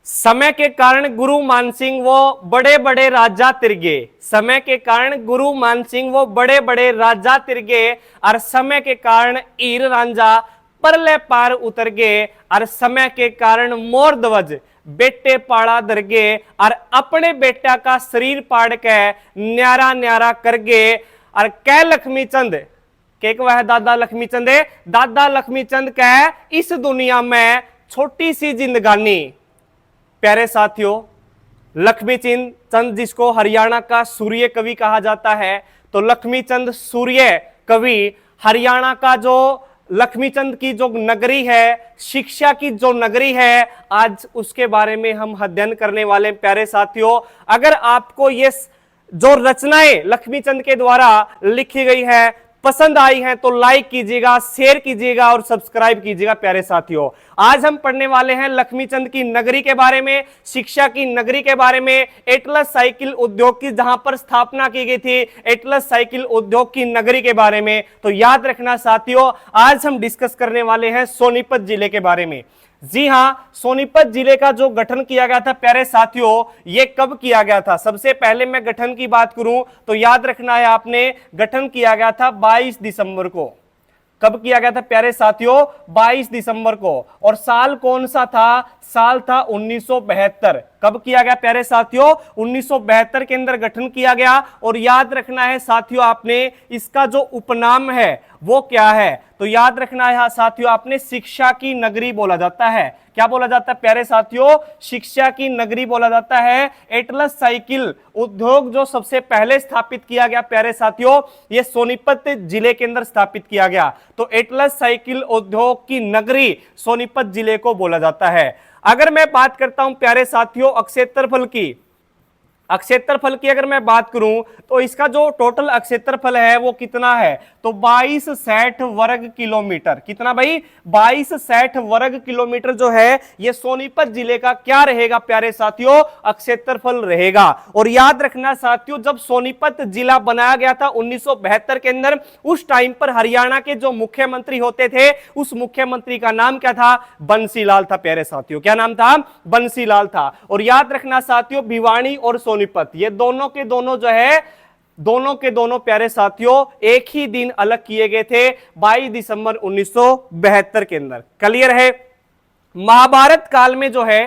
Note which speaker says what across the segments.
Speaker 1: समय के कारण गुरु मानसिंह वो बड़े बड़े राजा तिरगे, समय के कारण गुरु मानसिंह वो बड़े बड़े राजा तिरगे, और समय के कारण हीर रांझा परले पार उतर गए, और समय के कारण मोर ध्वज बेटे पाड़ा दरगे, और अपने बेटा का शरीर पाड़ के न्यारा न्यारा कर गए। और कह लक्ष्मी चंद के वह दादा लक्ष्मी चंद है, दादा लक्ष्मी चंद कह इस दुनिया में छोटी सी जिंदगानी। प्यारे साथियों, लक्ष्मी चंद जिसको हरियाणा का सूर्य कवि कहा जाता है, तो लक्ष्मी चंद सूर्य कवि हरियाणा का जो लक्ष्मी चंद की जो नगरी है, शिक्षा की जो नगरी है, आज उसके बारे में हम अध्ययन करने वाले। प्यारे साथियों, अगर आपको ये जो रचनाएं लक्ष्मी चंद के द्वारा लिखी गई है पसंद आई है तो लाइक कीजिएगा, शेयर कीजिएगा और सब्सक्राइब कीजिएगा। प्यारे साथियों, आज हम पढ़ने वाले हैं लक्ष्मी चंद की नगरी के बारे में, शिक्षा की नगरी के बारे में, एटलस साइकिल उद्योग की जहां पर स्थापना की गई थी, एटलस साइकिल उद्योग की नगरी के बारे में। तो याद रखना साथियों, आज हम डिस्कस करने वाले हैं सोनीपत जिले के बारे में। जी हां, सोनीपत जिले का जो गठन किया गया था प्यारे साथियों, यह कब किया गया था? सबसे पहले मैं गठन की बात करूं तो याद रखना है आपने, गठन किया गया था 22 दिसंबर को। कब किया गया था प्यारे साथियों? 22 दिसंबर को। और साल कौन सा था? साल था 1972। कब किया गया प्यारे साथियों? 1972 के अंदर गठन किया गया। और याद रखना है साथियों आपने, इसका जो उपनाम है वो क्या है? तो याद रखना है साथियों आपने, शिक्षा की नगरी बोला जाता है। क्या बोला जाता है प्यारे साथियों? शिक्षा की नगरी बोला जाता है। एटलस साइकिल उद्योग जो सबसे पहले स्थापित किया गया प्यारे साथियों, ये सोनीपत जिले के अंदर स्थापित किया गया। तो एटलस साइकिल उद्योग की नगरी सोनीपत जिले को बोला जाता है। अगर मैं बात करता हूं प्यारे साथियों अक्षेत्रफल की, अक्षेत्रफल की अगर मैं बात करूं तो इसका जो टोटल अक्षेत्रफल है वो कितना है? तो 2260 वर्ग किलोमीटर। कितना भाई? 2260 वर्ग किलोमीटर जो है ये सोनीपत जिले का क्या रहेगा प्यारे साथियों? अक्षेत्रफल रहेगा। और याद रखना साथियों, जब सोनीपत जिला बनाया गया था 1972 के अंदर, उस टाइम पर हरियाणा के जो मुख्यमंत्री होते थे, उस मुख्यमंत्री का नाम क्या था? बंसीलाल था प्यारे साथियों। क्या नाम था? बंसीलाल था। और याद रखना साथियों, भिवानी और सोनीपत ये दोनों के दोनों जो है, दोनों के दोनों प्यारे साथियों एक ही दिन अलग किए गए थे, 22 दिसंबर 1972 के अंदर। क्लियर है? महाभारत काल में जो है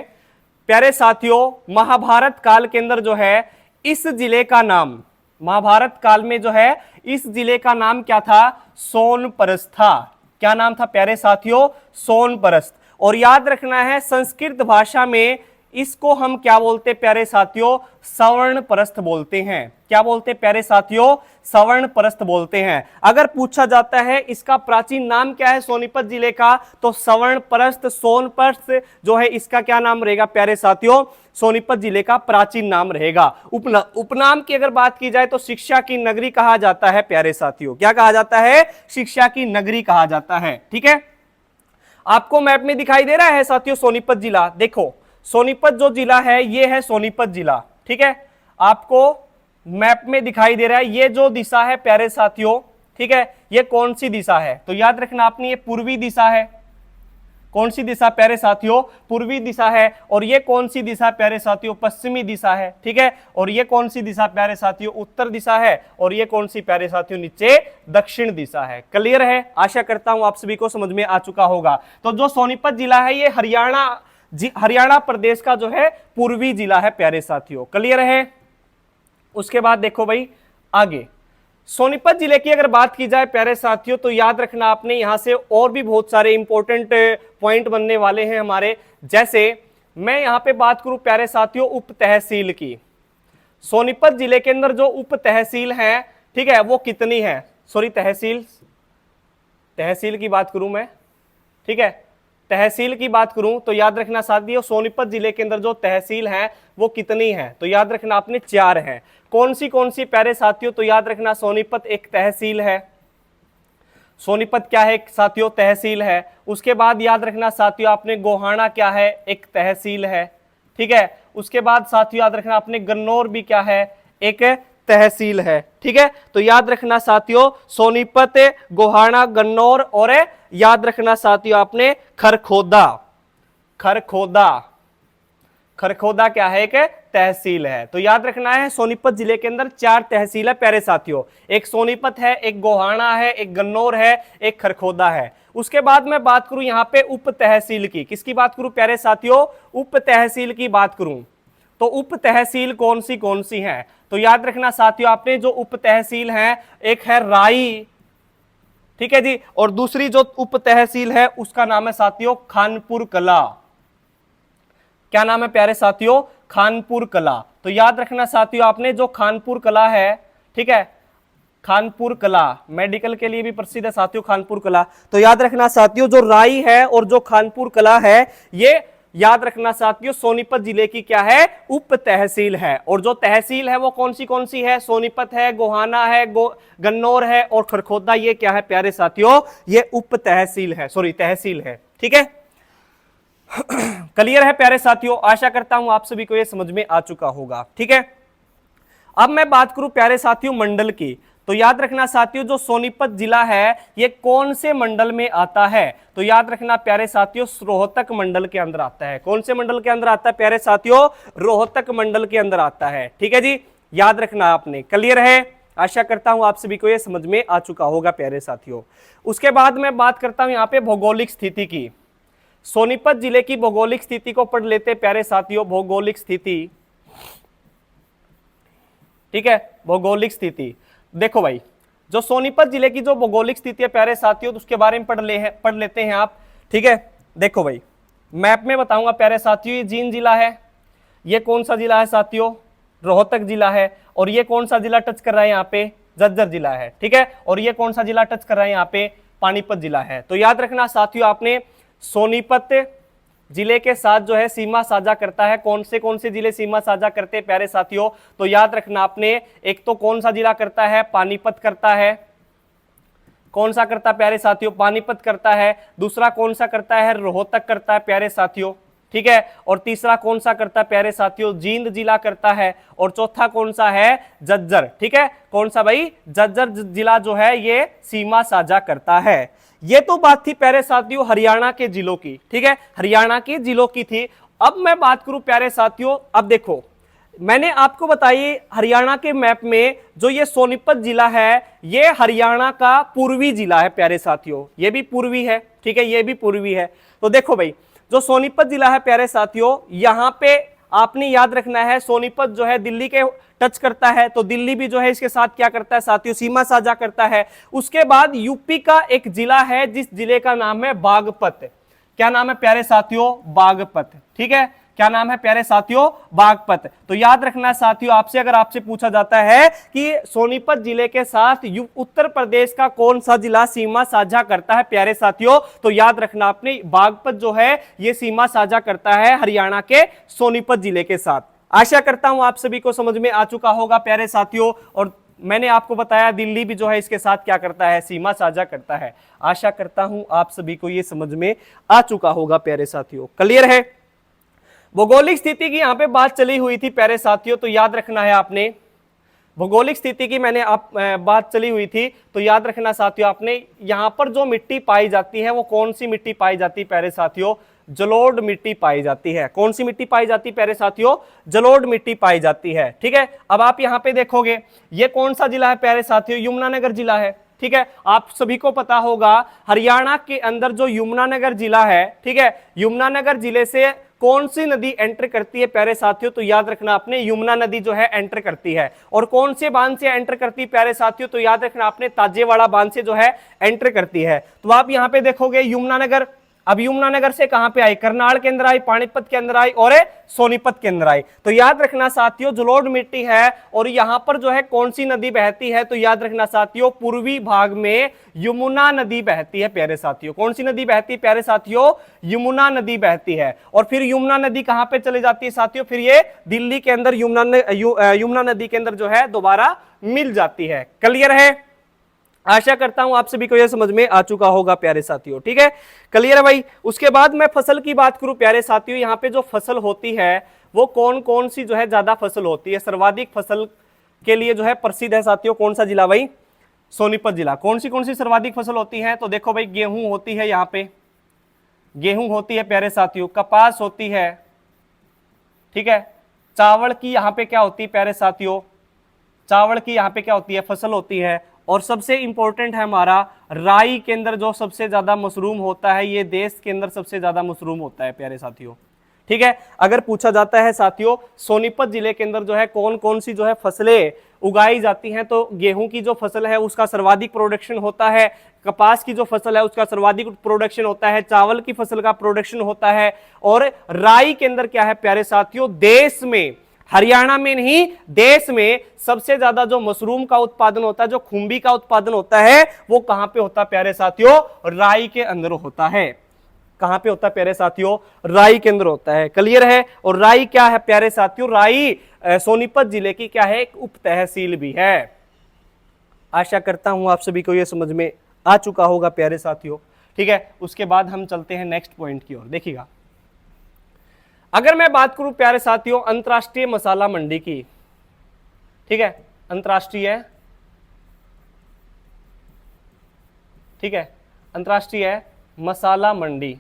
Speaker 1: प्यारे साथियों, महाभारत काल के अंदर जो है इस जिले का नाम, महाभारत काल में जो है इस जिले का नाम क्या था? सोनपरस था। क्या नाम था प्यारे साथियों? सोनपरस। और याद रखना है संस्कृत भाषा में इसको हम क्या बोलते प्यारे साथियों? सवर्णपरस्त बोलते हैं। क्या बोलते प्यारे साथियों? सवर्णपरस्त बोलते हैं। अगर पूछा जाता है इसका प्राचीन नाम क्या है सोनीपत जिले का, तो सवर्णपरस्त, सोनपरस्त जो है इसका क्या नाम रहेगा प्यारे साथियों? सोनीपत जिले का प्राचीन नाम रहेगा। उपनाम की अगर बात की जाए तो शिक्षा की नगरी कहा जाता है प्यारे साथियों। क्या कहा जाता है? शिक्षा की नगरी कहा जाता है। ठीक है, आपको मैप में दिखाई दे रहा है साथियों सोनीपत जिला। देखो सोनीपत जो जिला है ये है सोनीपत जिला। ठीक है, आपको मैप में दिखाई दे रहा है ये जो दिशा है प्यारे साथियों, ठीक है, ये कौन सी दिशा है? तो याद रखना आपने, ये पूर्वी दिशा है। कौन सी दिशा प्यारे साथियों? पूर्वी दिशा है। और ये कौन सी दिशा प्यारे साथियों? पश्चिमी दिशा है। ठीक है, और ये कौन सी दिशा प्यारे साथियों? उत्तर दिशा है। और ये कौन सी प्यारे साथियों? नीचे दक्षिण दिशा है। क्लियर है? आशा करता हूं आप सभी को समझ में आ चुका होगा। तो जो सोनीपत जिला है ये हरियाणा प्रदेश का जो है पूर्वी जिला है प्यारे साथियों। क्लियर है? उसके बाद देखो भाई आगे, सोनीपत जिले की अगर बात की जाए प्यारे साथियों, तो याद रखना आपने यहां से और भी बहुत सारे इंपॉर्टेंट पॉइंट बनने वाले हैं हमारे। जैसे मैं यहां पे बात करूं प्यारे साथियों उप तहसील की, सोनीपत जिले के अंदर जो उप तहसील है, ठीक है, वो कितनी है? सॉरी, तहसील की बात करूं मैं, ठीक है, तहसील की बात करूं तो याद रखना साथियों सोनीपत जिले के अंदर जो तहसील है वो कितनी है? तो याद रखना आपने 4 है। कौन सी प्यारे साथियों? तो याद रखना सोनीपत एक तहसील है। सोनीपत क्या है साथियों? तहसील है। उसके बाद याद रखना साथियों आपने गोहाना क्या है? एक तहसील है। ठीक है, उसके बाद साथियों याद रखना आपने गन्नौर भी क्या है? एक तहसील है। ठीक है, तो याद रखना साथियों सोनीपत, गोहाना, गन्नौर और याद रखना साथियों आपने खरखोदा खरखोदा क्या है? एक तहसील है। तो याद रखना है सोनीपत जिले के अंदर 4 तहसील है प्यारे साथियों। एक सोनीपत है, एक गोहाना है, एक गन्नौर है, एक खरखोदा है। उसके बाद मैं बात करूं यहां पे उप तहसील की। किसकी बात करूं प्यारे साथियों? उप तहसील की बात करूं तो उप तहसील कौन सी है? तो याद रखना साथियों आपने जो उप तहसील है, एक है राई, ठीक है जी, और दूसरी जो उप तहसील है उसका नाम है साथियों खानपुर कला। क्या नाम है प्यारे साथियों? खानपुर कला। तो याद रखना साथियों आपने जो खानपुर कला है, ठीक है, खानपुर कला मेडिकल के लिए भी प्रसिद्ध है साथियों खानपुर कला। तो याद रखना साथियों जो राई है और जो खानपुर कला है, ये याद रखना साथियों सोनीपत जिले की क्या है? उप तहसील है। और जो तहसील है वो कौन सी है? सोनीपत है, गोहाना है, गन्नौर है और खरखोदा। ये क्या है प्यारे साथियों? ये उप तहसील है, सॉरी तहसील है। ठीक है, क्लियर है प्यारे साथियों? आशा करता हूं आप सभी को ये समझ में आ चुका होगा। ठीक है, अब मैं बात करूं प्यारे साथियों मंडल की। तो याद रखना साथियों जो सोनीपत जिला है ये कौन से मंडल में आता है? तो याद रखना प्यारे साथियों रोहतक मंडल के अंदर आता है। कौन से मंडल के अंदर आता है प्यारे साथियों? रोहतक मंडल के अंदर आता है। ठीक है जी, याद रखना आपने। क्लियर है? आशा करता हूं आप सभी को यह समझ में आ चुका होगा प्यारे साथियों। उसके बाद मैं बात करता हूं यहां पे भौगोलिक स्थिति की। सोनीपत जिले की भौगोलिक स्थिति को पढ़ लेते प्यारे साथियों। भौगोलिक स्थिति, ठीक है, भौगोलिक स्थिति। देखो भाई जो सोनीपत जिले की जो भौगोलिक स्थिति है प्यारे साथियों तो उसके बारे में पढ़ लेते हैं आप। ठीक है, देखो भाई मैप में बताऊंगा प्यारे साथियों। ये जींद जिला है, ये कौन सा जिला है साथियों? रोहतक जिला है। और ये कौन सा जिला टच कर रहा है यहाँ पे? झज्जर जिला है। ठीक है, और ये कौन सा जिला टच कर रहा है यहाँ पे? पानीपत जिला है। तो याद रखना साथियों आपने सोनीपत जिले के साथ जो है सीमा साझा करता है। कौन से जिले सीमा साझा करते हैं प्यारे साथियों? तो याद रखना आपने एक तो कौन सा जिला करता है? पानीपत करता है। कौन सा करता है प्यारे साथियों? पानीपत करता है। दूसरा कौन सा करता है? रोहतक करता है प्यारे साथियों। ठीक है, और तीसरा कौन सा करता है प्यारे साथियों? जींद जिला करता है। और चौथा कौन सा है? झज्जर। ठीक है, कौन सा भाई? झज्जर जिला जो है ये सीमा साझा करता है। ये तो बात थी प्यारे साथियों हरियाणा के जिलों की। ठीक है, हरियाणा के जिलों की थी। अब मैं बात करूं प्यारे साथियों, अब देखो मैंने आपको बताई हरियाणा के मैप में जो ये सोनीपत जिला है ये हरियाणा का पूर्वी जिला है प्यारे साथियों। ये भी पूर्वी है। ठीक है, ये भी पूर्वी है। तो देखो भाई जो सोनीपत जिला है प्यारे साथियों, यहां पे आपने याद रखना है सोनीपत जो है दिल्ली के टच करता है। तो दिल्ली भी जो है इसके साथ क्या करता है साथियों? सीमा साझा करता है। उसके बाद यूपी का एक जिला है जिस जिले का नाम है बागपत। क्या नाम है प्यारे साथियों? बागपत। ठीक है, क्या नाम है प्यारे साथियों? बागपत। तो याद रखना साथियों आपसे अगर आपसे पूछा जाता है कि सोनीपत जिले के साथ उत्तर प्रदेश का कौन सा जिला सीमा साझा करता है प्यारे साथियों, तो याद रखना आपने बागपत जो है यह सीमा साझा करता है हरियाणा के सोनीपत जिले के साथ। आशा करता हूं आप सभी को समझ में आ चुका होगा प्यारे साथियों। और मैंने आपको बताया दिल्ली भी जो है इसके साथ क्या करता है? सीमा साझा करता है। आशा करता हूं आप सभी को यह समझ में आ चुका होगा प्यारे साथियों। क्लियर है? भौगोलिक स्थिति की यहां पे बात चली हुई थी प्यारे साथियों, तो याद रखना है आपने भौगोलिक स्थिति की मैंने बात चली हुई थी। तो याद रखना साथियों आपने यहां पर जो मिट्टी पाई जाती है वो कौन सी मिट्टी पाई जाती है प्यारे साथियों? जलोढ़ मिट्टी पाई जाती है। कौन सी मिट्टी पाई जाती है प्यारे साथियों? जलोढ़ मिट्टी पाई जाती है। ठीक है, अब आप यहां पे देखोगे ये कौन सा जिला है प्यारे साथियों? यमुनानगर जिला है। ठीक है, आप सभी को पता होगा हरियाणा के अंदर जो यमुनानगर जिला है, ठीक है, यमुनानगर जिले से कौन सी नदी एंटर करती है प्यारे साथियों? तो याद रखना आपने यमुना नदी जो है एंटर करती है। और कौन से बांध से एंटर करती है प्यारे साथियों? तो याद रखना आपने ताजेवाड़ा बांध से जो है एंटर करती है। तो आप यहां पे देखोगे यमुनानगर, अब यमुनानगर से कहां पे आई? करनाल के अंदर आई, पानीपत के अंदर आई और सोनीपत के अंदर आई। तो याद रखना साथियों जलोढ़ मिट्टी है और यहां पर जो है कौन सी नदी बहती है? तो याद रखना साथियों पूर्वी भाग में यमुना नदी बहती है प्यारे साथियों। कौन सी नदी बहती है प्यारे साथियों? यमुना नदी बहती है। और फिर यमुना नदी कहां पे चली जाती है साथियों? फिर ये दिल्ली के अंदर यमुना नदी के अंदर जो है दोबारा मिल जाती है। क्लियर है? आशा करता हूं आप सभी को यह समझ में आ चुका होगा प्यारे साथियों। ठीक है, क्लियर है भाई? उसके बाद मैं फसल की बात करूं प्यारे साथियों, यहां पे जो फसल होती है वो कौन कौन सी जो है ज्यादा फसल होती है? सर्वाधिक फसल के लिए जो है प्रसिद्ध है साथियों कौन सा जिला भाई? सोनीपत जिला। कौन सी सर्वाधिक फसल होती है? तो देखो भाई गेहूं होती है, यहां पे गेहूं होती है प्यारे साथियों, कपास होती है, ठीक है। चावल की यहाँ पे क्या होती है प्यारे साथियों, चावल की यहाँ पे क्या होती है, फसल होती है। और सबसे इंपॉर्टेंट है हमारा राई के अंदर जो सबसे ज्यादा मशरूम होता है, ये देश के अंदर सबसे ज्यादा मशरूम होता है प्यारे साथियों। ठीक है। अगर पूछा जाता है साथियों सोनीपत जिले के अंदर जो है कौन कौन सी जो है फसलें उगाई जाती हैं, तो गेहूं की जो फसल है उसका सर्वाधिक प्रोडक्शन होता है, कपास की जो फसल है उसका सर्वाधिक प्रोडक्शन होता है, चावल की फसल का प्रोडक्शन होता है, और राई के अंदर क्या है प्यारे साथियों, देश में, हरियाणा में नहीं देश में सबसे ज्यादा जो मशरूम का उत्पादन होता है, जो खुम्बी का उत्पादन होता है, वो कहां पे होता है प्यारे साथियों, राई के अंदर होता है। कहां पे होता है प्यारे साथियों, राई के अंदर होता है। क्लियर है। और राई क्या है प्यारे साथियों, राई सोनीपत जिले की क्या है, एक उप तहसील भी है। आशा करता हूं आप सभी को यह समझ में आ चुका होगा प्यारे साथियों। ठीक है। उसके बाद हम चलते हैं नेक्स्ट पॉइंट की ओर। देखिएगा, अगर मैं बात करूं प्यारे साथियों अंतरराष्ट्रीय मसाला मंडी की, ठीक है, अंतरराष्ट्रीय, ठीक है, अंतरराष्ट्रीय मसाला मंडी,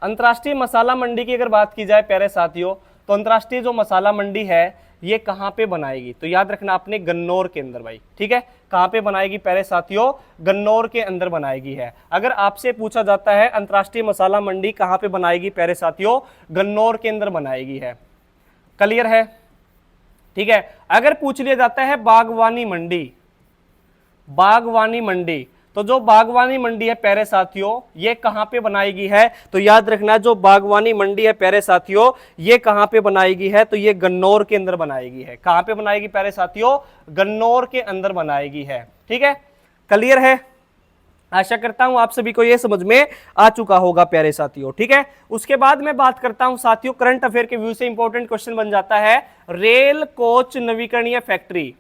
Speaker 1: अंतरराष्ट्रीय मसाला मंडी की अगर बात की जाए प्यारे साथियों, तो अंतरराष्ट्रीय जो मसाला मंडी है ये कहां पे बनाएगी, तो याद रखना आपने गन्नौर के अंदर भाई। ठीक है। कहां पे बनाएगी प्यारे साथियों, गन्नौर के अंदर बनाएगी है। अगर आपसे पूछा जाता है अंतरराष्ट्रीय मसाला मंडी कहां पे बनाएगी प्यारे साथियों, गन्नौर के अंदर बनाएगी है। क्लियर है। ठीक है। अगर पूछ लिया जाता है बागवानी मंडी, बागवानी मंडी, तो जो बागवानी मंडी है प्यारे साथियों ये कहां पे बनाएगी है, तो याद रखना जो बागवानी मंडी है प्यारे साथियों ये कहां पे बनाएगी है, तो ये गन्नौर के अंदर बनाएगी है। कहां पे बनाएगी प्यारे साथियों, गन्नौर के अंदर बनाएगी है। ठीक है। क्लियर है। आशा करता हूं आप सभी को यह समझ में आ चुका होगा प्यारे साथियों। ठीक है। उसके बाद मैं बात करता हूं साथियों करंट अफेयर के व्यू से इंपॉर्टेंट क्वेश्चन बन जाता है, रेल कोच नवीकरणीय फैक्ट्री,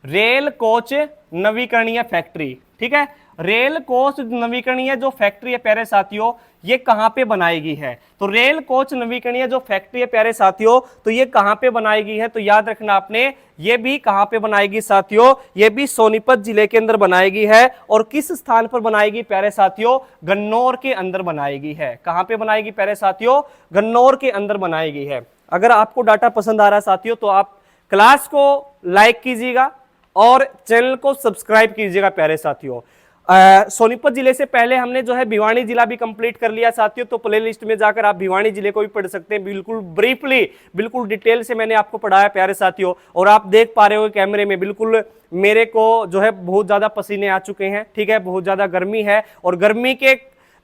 Speaker 1: रेल कोच नवीकरणीय फैक्ट्री। ठीक है। रेल कोच नवीकरणीय जो फैक्ट्री है प्यारे साथियों ये कहां पे बनाएगी है, तो रेल कोच नवीकरणीय जो फैक्ट्री है प्यारे साथियों तो ये कहां पे बनाएगी है, तो याद रखना आपने ये भी कहां पे बनाएगी साथियों, ये भी सोनीपत जिले के अंदर बनाएगी है। और किस स्थान पर बनाएगी प्यारे साथियों, गन्नौर के अंदर बनाएगी है। कहां पे बनाएगी प्यारे साथियों, गन्नौर के अंदर बनाएगी है। अगर आपको डाटा पसंद आ रहा है साथियों तो आप क्लास को लाइक कीजिएगा और चैनल को सब्सक्राइब कीजिएगा प्यारे साथियों। सोनीपत जिले से पहले हमने जो है भिवानी जिला भी कंप्लीट कर लिया साथियों, तो प्ले लिस्ट में जाकर आप भिवानी जिले को भी पढ़ सकते हैं। बिल्कुल ब्रीफली, बिल्कुल डिटेल से मैंने आपको पढ़ाया प्यारे साथियों। और आप देख पा रहे हो कैमरे में बिल्कुल मेरे को जो है बहुत ज्यादा पसीने आ चुके हैं। ठीक है। बहुत ज्यादा गर्मी है और गर्मी के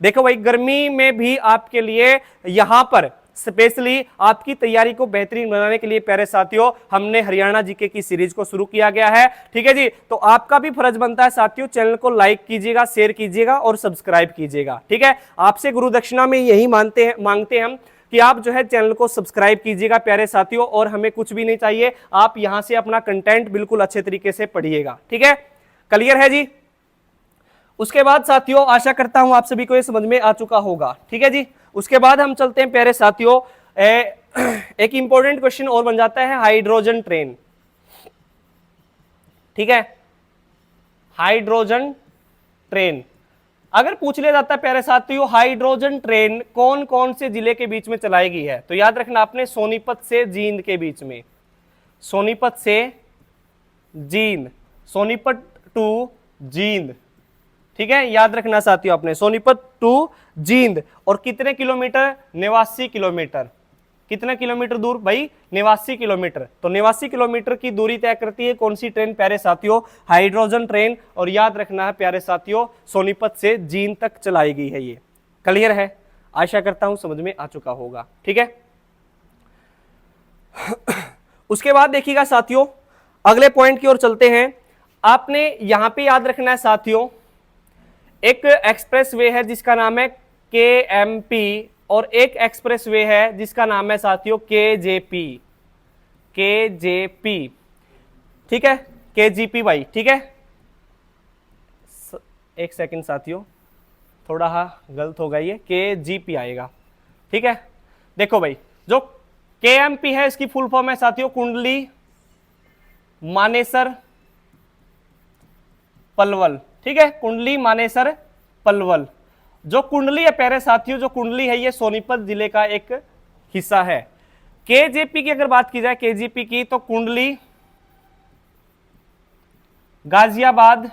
Speaker 1: देखो भाई गर्मी में भी आपके लिए यहां पर स्पेशली आपकी तैयारी को बेहतरीन बनाने के लिए प्यारे साथियों हमने हरियाणा जीके की सीरीज को शुरू किया गया है। ठीक है जी। तो आपका भी फर्ज बनता है साथियों चैनल को लाइक कीजिएगा, शेयर कीजिएगा और सब्सक्राइब कीजिएगा। ठीक है। आपसे गुरु दक्षिणा में यही मांगते हैं हम कि आप जो है चैनल को सब्सक्राइब कीजिएगा प्यारे साथियों, और हमें कुछ भी नहीं चाहिए, आप यहां से अपना कंटेंट बिल्कुल अच्छे तरीके से पढ़िएगा। ठीक है। क्लियर है जी। उसके बाद साथियों आशा करता हूं आप सभी को यह समझ में आ चुका होगा। ठीक है जी। उसके बाद हम चलते हैं प्यारे साथियों, एक इंपॉर्टेंट क्वेश्चन और बन जाता है हाइड्रोजन ट्रेन। ठीक है। हाइड्रोजन ट्रेन अगर पूछ लिया जाता है प्यारे साथियों हाइड्रोजन ट्रेन कौन कौन से जिले के बीच में चलाएगी है, तो याद रखना आपने सोनीपत से जींद के बीच में, सोनीपत से जींद, सोनीपत टू जींद। ठीक है। याद रखना साथियों आपने सोनीपत टू जींद। और कितने किलोमीटर, 89 किलोमीटर। कितने किलोमीटर दूर भाई, 89 किलोमीटर। तो 89 किलोमीटर की दूरी तय करती है कौन सी ट्रेन प्यारे साथियों, हाइड्रोजन ट्रेन। और याद रखना है प्यारे साथियों सोनीपत से जींद तक चलाई है ये। क्लियर है। आशा करता हूं समझ में आ चुका होगा। ठीक है। उसके बाद देखिएगा साथियों अगले पॉइंट की ओर चलते हैं। आपने यहां पे याद रखना है साथियों एक एक्सप्रेसवे है जिसका नाम है KMP और एक एक्सप्रेसवे है जिसका नाम है साथियों KJP, KJP। ठीक है। KGP भाई। ठीक है। एक सेकंड साथियों थोड़ा गलत होगा, ये KGP आएगा। ठीक है। देखो भाई जो KMP है इसकी फुल फॉर्म है साथियों कुंडली मानेसर पलवल। ठीक है। कुंडली मानेसर पलवल। जो कुंडली है प्यारे साथियों, जो कुंडली है ये सोनीपत जिले का एक हिस्सा है। केजेपी की अगर बात की जाए, केजीपी की, तो कुंडली, गाजियाबाद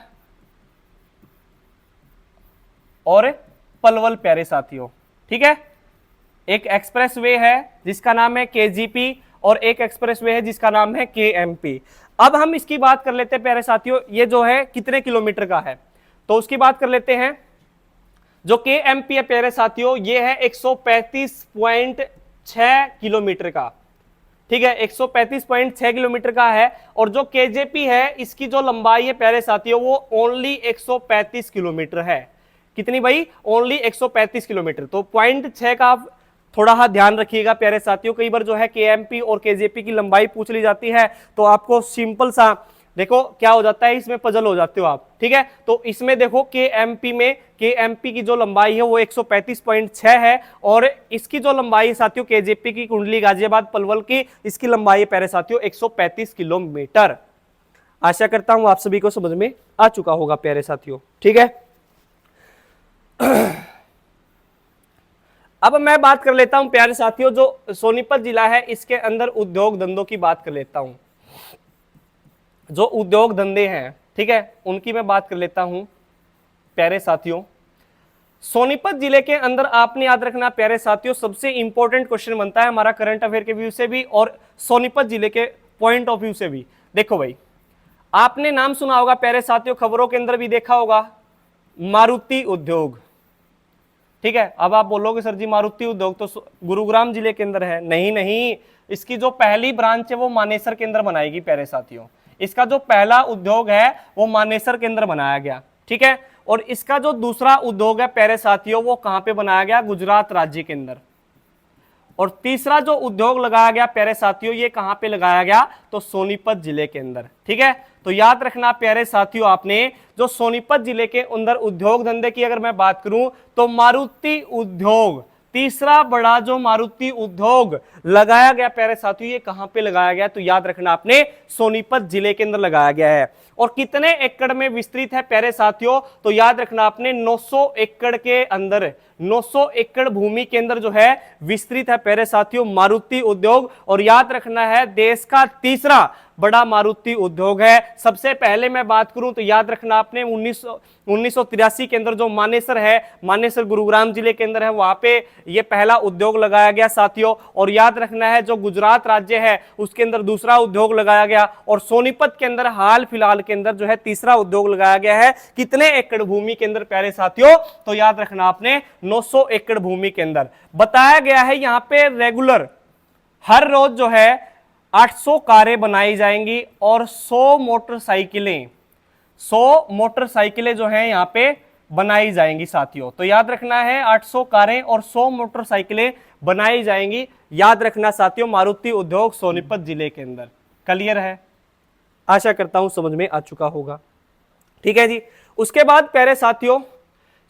Speaker 1: और पलवल प्यारे साथियों। ठीक है, एक एक्सप्रेसवे है जिसका नाम है केजीपी और एक एक्सप्रेसवे है जिसका नाम है केएमपी। अब हम इसकी बात कर लेते हैं प्यारे साथियों, ये जो है कितने किलोमीटर का है, तो उसकी बात कर लेते हैं। जो केएमपी है प्यारे साथियों, ये है 135.6 किलोमीटर का। ठीक है, 135.6 किलोमीटर का है। और जो केजेपी है, इसकी जो लंबाई है प्यारे साथियों, वो ओनली 135 किलोमीटर है। कितनी भाई? Only 135 kilometre. तो 0.6 का आप थोड़ा सा ध्यान रखिएगा प्यारे साथियों। कई बार जो है केएमपी और केजेपी की लंबाई पूछ ली जाती है, तो आपको सिंपल सा देखो क्या हो जाता है, इसमें पजल हो जाते हो आप। ठीक है, तो इसमें देखो केएमपी में, केएमपी की जो लंबाई है वो 135.6 है, और इसकी जो लंबाई है साथियों केजेपी की, कुंडली गाजियाबाद पलवल की, इसकी लंबाई है प्यारे साथियों 135 किलोमीटर। आशा करता हूं आप सभी को समझ में आ चुका होगा प्यारे साथियों। ठीक है, अब मैं बात कर लेता हूं प्यारे साथियों, जो सोनीपत जिला है इसके अंदर उद्योग धंधों की बात कर लेता हूं। जो उद्योग धंधे हैं, ठीक है, उनकी मैं बात कर लेता हूं प्यारे साथियों। सोनीपत जिले के अंदर आपने याद रखना प्यारे साथियों, सबसे इंपॉर्टेंट क्वेश्चन बनता है हमारा करंट अफेयर के व्यू से भी और सोनीपत जिले के पॉइंट ऑफ व्यू से भी। देखो भाई, आपने नाम सुना होगा प्यारे साथियों, खबरों के अंदर भी देखा होगा, मारुति उद्योग। ठीक है, अब आप बोलोगे सर जी मारुति उद्योग तो गुरुग्राम जिले के अंदर है। नहीं नहीं, इसकी जो पहली ब्रांच है वो मानेसर के अंदर बनाएगी प्यारे साथियों। इसका जो पहला उद्योग है वो मानेसर के अंदर बनाया गया। ठीक है, और इसका जो दूसरा उद्योग है प्यारे साथियों, वो कहां पे बनाया गया? गुजरात राज्य के अंदर। और तीसरा जो उद्योग लगाया गया प्यारे साथियों, ये कहां पे लगाया गया? तो सोनीपत जिले के अंदर। ठीक है, तो याद रखना प्यारे साथियों, आपने जो सोनीपत जिले के अंदर उद्योग धंधे की अगर मैं बात करूं, तो मारुति उद्योग, तीसरा बड़ा जो मारुति उद्योग लगाया गया प्यारे साथियों, ये कहां पे लगाया गया? तो याद रखना आपने सोनीपत जिले के अंदर लगाया गया है। और कितने एकड़ में विस्तृत है प्यारे साथियों? तो याद रखना आपने 900 एकड़ के अंदर, 900 एकड़ भूमि के अंदर जो है विस्तृत है प्यारे साथियों मारुति उद्योग। और याद रखना है देश का तीसरा बड़ा मारुति उद्योग है। सबसे पहले मैं बात करूं तो याद रखना आपने 1983 के अंदर जो मानेसर है, मानेसर गुरुग्राम जिले के अंदर है, वहां पे ये पहला उद्योग लगाया गया साथियों। और याद रखना है जो गुजरात राज्य है उसके अंदर दूसरा उद्योग लगाया गया, और सोनीपत के अंदर हाल फिलहाल के अंदर जो है तीसरा उद्योग लगाया गया है। कितने एकड़ भूमि के अंदर प्यारे साथियों? तो याद रखना आपने 900 एकड़ भूमि के अंदर। बताया गया है यहां पे रेगुलर हर रोज जो है 800 कारें बनाई जाएंगी और 100 मोटरसाइकिलें जो हैं यहां पे बनाई जाएंगी साथियों। तो याद रखना है 800 कारें और 100 मोटरसाइकिलें बनाई जाएंगी। याद रखना साथियों मारुति उद्योग सोनीपत जिले के अंदर। क्लियर है? आशा करता हूं समझ में आ चुका होगा। ठीक है जी, उसके बाद प्यारे साथियों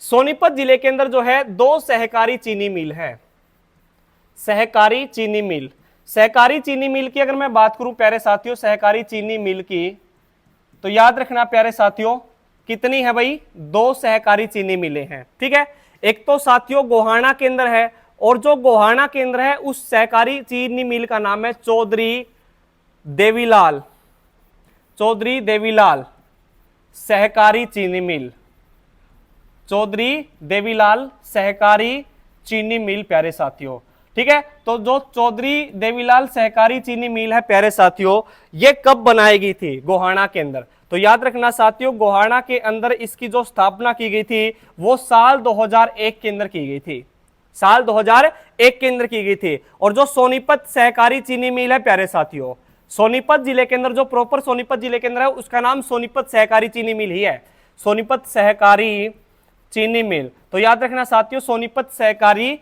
Speaker 1: सोनीपत जिले के अंदर जो है 2 सहकारी चीनी मिल है। सहकारी चीनी मिल, सहकारी चीनी मिल की अगर मैं बात करूं प्यारे साथियों, सहकारी चीनी मिल की, तो याद रखना प्यारे साथियों कितनी है भाई? 2 सहकारी चीनी मिलें हैं। ठीक है, एक तो साथियों गोहाना के अंदर है, और जो गोहाना के अंदर है उस सहकारी चीनी मिल का नाम है चौधरी देवीलाल, चौधरी देवीलाल सहकारी चीनी मिल, चौधरी देवीलाल सहकारी चीनी मिल प्यारे साथियों। ठीक है, तो जो चौधरी देवीलाल सहकारी चीनी मिल है प्यारे साथियों, ये कब बनाई गई थी? गोहाना के अंदर। तो याद रखना साथियों गोहाना के अंदर इसकी जो स्थापना की गई थी वो साल 2001 के अंदर की गई थी, साल 2001 के अंदर की गई थी। और जो सोनीपत सहकारी चीनी मिल है प्यारे साथियों, सोनीपत जिले के अंदर जो प्रॉपर सोनीपत जिले के अंदर है उसका नाम सोनीपत सहकारी चीनी मिल ही है, सोनीपत सहकारी चीनी मिल। तो याद रखना साथियों सोनीपत सहकारी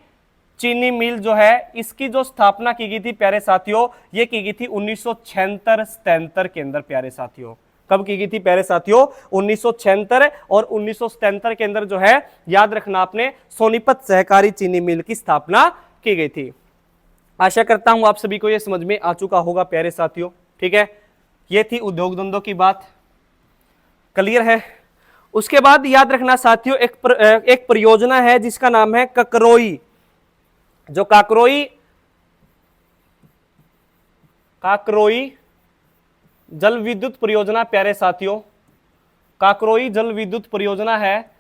Speaker 1: चीनी मिल जो है इसकी जो स्थापना की गई थी प्यारे साथियों, ये की गई थी 1976-77 के अंदर प्यारे साथियों। कब की गई थी प्यारे साथियों? 1976 और 1977 के अंदर जो है याद रखना आपने सोनीपत सहकारी चीनी मिल की स्थापना की गई थी। आशा करता हूं आप सभी को यह समझ में आ चुका होगा प्यारे साथियों। ठीक है, ये थी उद्योग धंधों की बात। क्लियर है? उसके बाद याद रखना साथियों एक परियोजना है जिसका नाम है ककरोई। जो काकरोई काकरोई जल विद्युत परियोजना प्यारे साथियों, काकरोई जल विद्युत परियोजना है,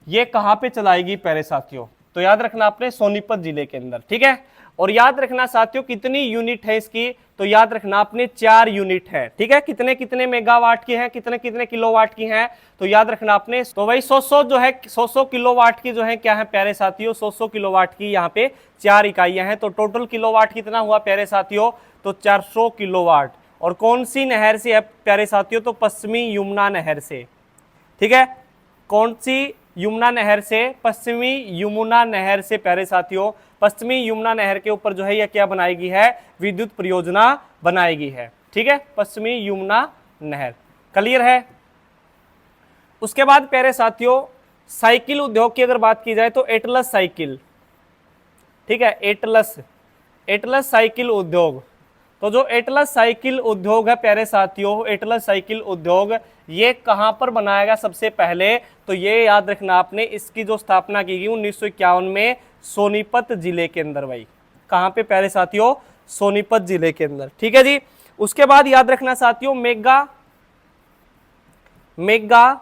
Speaker 1: ये कहां पे चलाएगी प्यारे साथियों? तो याद रखना आपने सोनीपत जिले के अंदर, ठीक है। और याद रखना साथियों कितनी यूनिट है इसकी, तो याद रखना आपने 4 यूनिट है, ठीक है। कितने कितने मेगावाट की है, कितने कितने किलोवाट की है, तो याद रखना आपने, तो वही 100 जो है 100 किलोवाट की जो है क्या है प्यारे साथियों, 100 किलोवाट की यहाँ पे 4 इकाइयां हैं। तो टोटल किलोवाट कितना हुआ प्यारे साथियों, तो 400 किलोवाट। और कौन सी नहर से है प्यारे साथियों, तो पश्चिमी यमुना नहर से, ठीक है। कौन सी यमुना नहर से, पश्चिमी यमुना नहर से प्यारे साथियों, पश्चिमी यमुना नहर के ऊपर जो है यह क्या बनाएगी है, विद्युत परियोजना बनाएगी है, ठीक है, पश्चिमी यमुना नहर। क्लियर है। उसके बाद प्यारे साथियों साइकिल उद्योग की अगर बात की जाए तो एटलस साइकिल, ठीक है, एटलस साइकिल उद्योग। तो जो एटलस साइकिल उद्योग है प्यारे साथियों, एटलस साइकिल उद्योग ये कहां पर बनाया गया सबसे पहले, तो ये याद रखना आपने, इसकी जो स्थापना की गई 1951 में सोनीपत जिले के अंदर। भाई कहां पे प्यारे साथियों, सोनीपत जिले के अंदर, ठीक है जी। उसके बाद याद रखना साथियों मेगा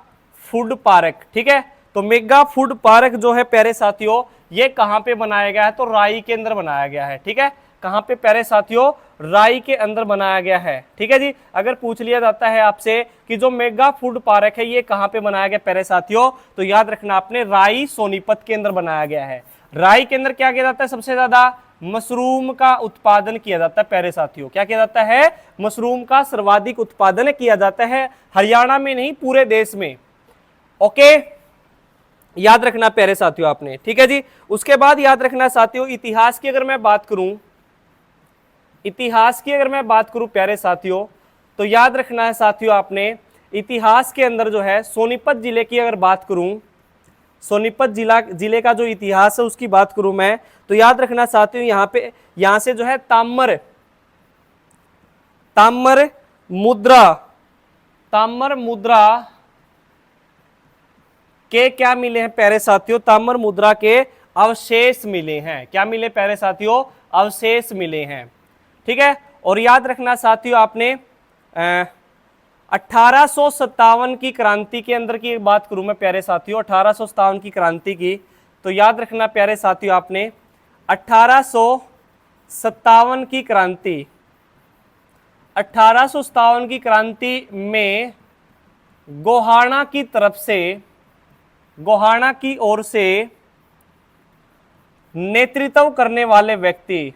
Speaker 1: फूड पार्क, ठीक है। तो मेगा फूड पार्क जो है प्यारे साथियों ये कहां पे बनाया गया है, तो राई के अंदर बनाया गया है, ठीक है। कहां पे प्यारे साथियों, राई के अंदर बनाया गया है, ठीक है जी। अगर पूछ लिया जाता है आपसे कि जो मेगा फूड पार्क है ये कहां पे बनाया गया प्यारे साथियों, तो याद रखना आपने राई सोनीपत के अंदर बनाया गया है। राई के अंदर क्या किया जाता है, सबसे ज्यादा मशरूम का उत्पादन किया जाता है प्यारे साथियों। क्या किया जाता है, मशरूम का सर्वाधिक उत्पादन किया जाता है, हरियाणा में नहीं पूरे देश में। ओके, याद रखना प्यारे साथियों आपने, ठीक है जी। उसके बाद याद रखना साथियों इतिहास की अगर मैं बात करूं, इतिहास की अगर मैं बात करूं प्यारे साथियों, तो याद रखना है साथियों आपने, इतिहास के अंदर जो है सोनीपत जिले की अगर बात करूं, सोनीपत जिले का जो इतिहास है उसकी बात करूं मैं, तो याद रखना साथियों यहां से जो है ताम्र मुद्रा के क्या मिले हैं प्यारे साथियों, ताम्र मुद्रा के अवशेष मिले हैं। क्या मिले प्यारे साथियों, अवशेष मिले हैं, ठीक है। और याद रखना साथियों आपने 1857 की क्रांति के अंदर की बात करूं मैं प्यारे साथियों, 1857 की क्रांति की, तो याद रखना प्यारे साथियों आपने 1857 की क्रांति, 1857 की क्रांति में गोहाना की तरफ से, गोहाना की ओर से नेतृत्व करने वाले व्यक्ति,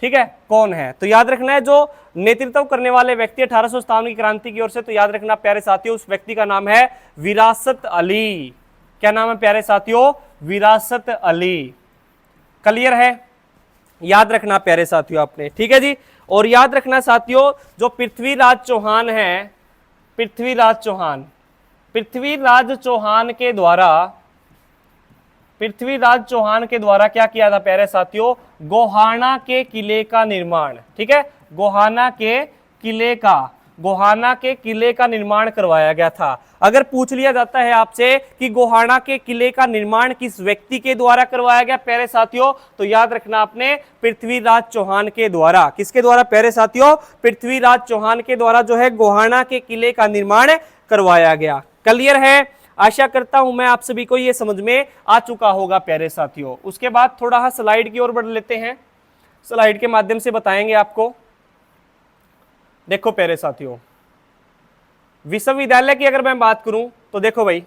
Speaker 1: ठीक है, कौन है, तो याद रखना है जो नेतृत्व करने वाले व्यक्ति 1857 की क्रांति की ओर से, तो याद रखना प्यारे साथियों उस व्यक्ति का नाम है विरासत अली। क्या नाम है प्यारे साथियों, विरासत अली। क्लियर है, याद रखना प्यारे साथियों आपने, ठीक है जी। और याद रखना साथियों जो पृथ्वीराज चौहान है, पृथ्वीराज चौहान के द्वारा क्या किया था प्यारे साथियों, गोहाना के किले का निर्माण, ठीक है, गोहाना के किले का निर्माण करवाया गया था। अगर पूछ लिया जाता है आपसे कि गोहाना के किले का निर्माण किस व्यक्ति के द्वारा करवाया गया प्यारे साथियों, तो याद रखना आपने पृथ्वीराज चौहान के द्वारा। किसके द्वारा प्यारे साथियों, पृथ्वीराज चौहान के द्वारा जो है गोहाना के किले का निर्माण करवाया गया। क्लियर है, आशा करता हूं मैं आप सभी को ये समझ में आ चुका होगा प्यारे साथियों। उसके बाद थोड़ा स्लाइड की ओर बढ़ लेते हैं, स्लाइड के माध्यम से बताएंगे आपको। देखो प्यारे साथियों विश्वविद्यालय की अगर मैं बात करूं तो देखो भाई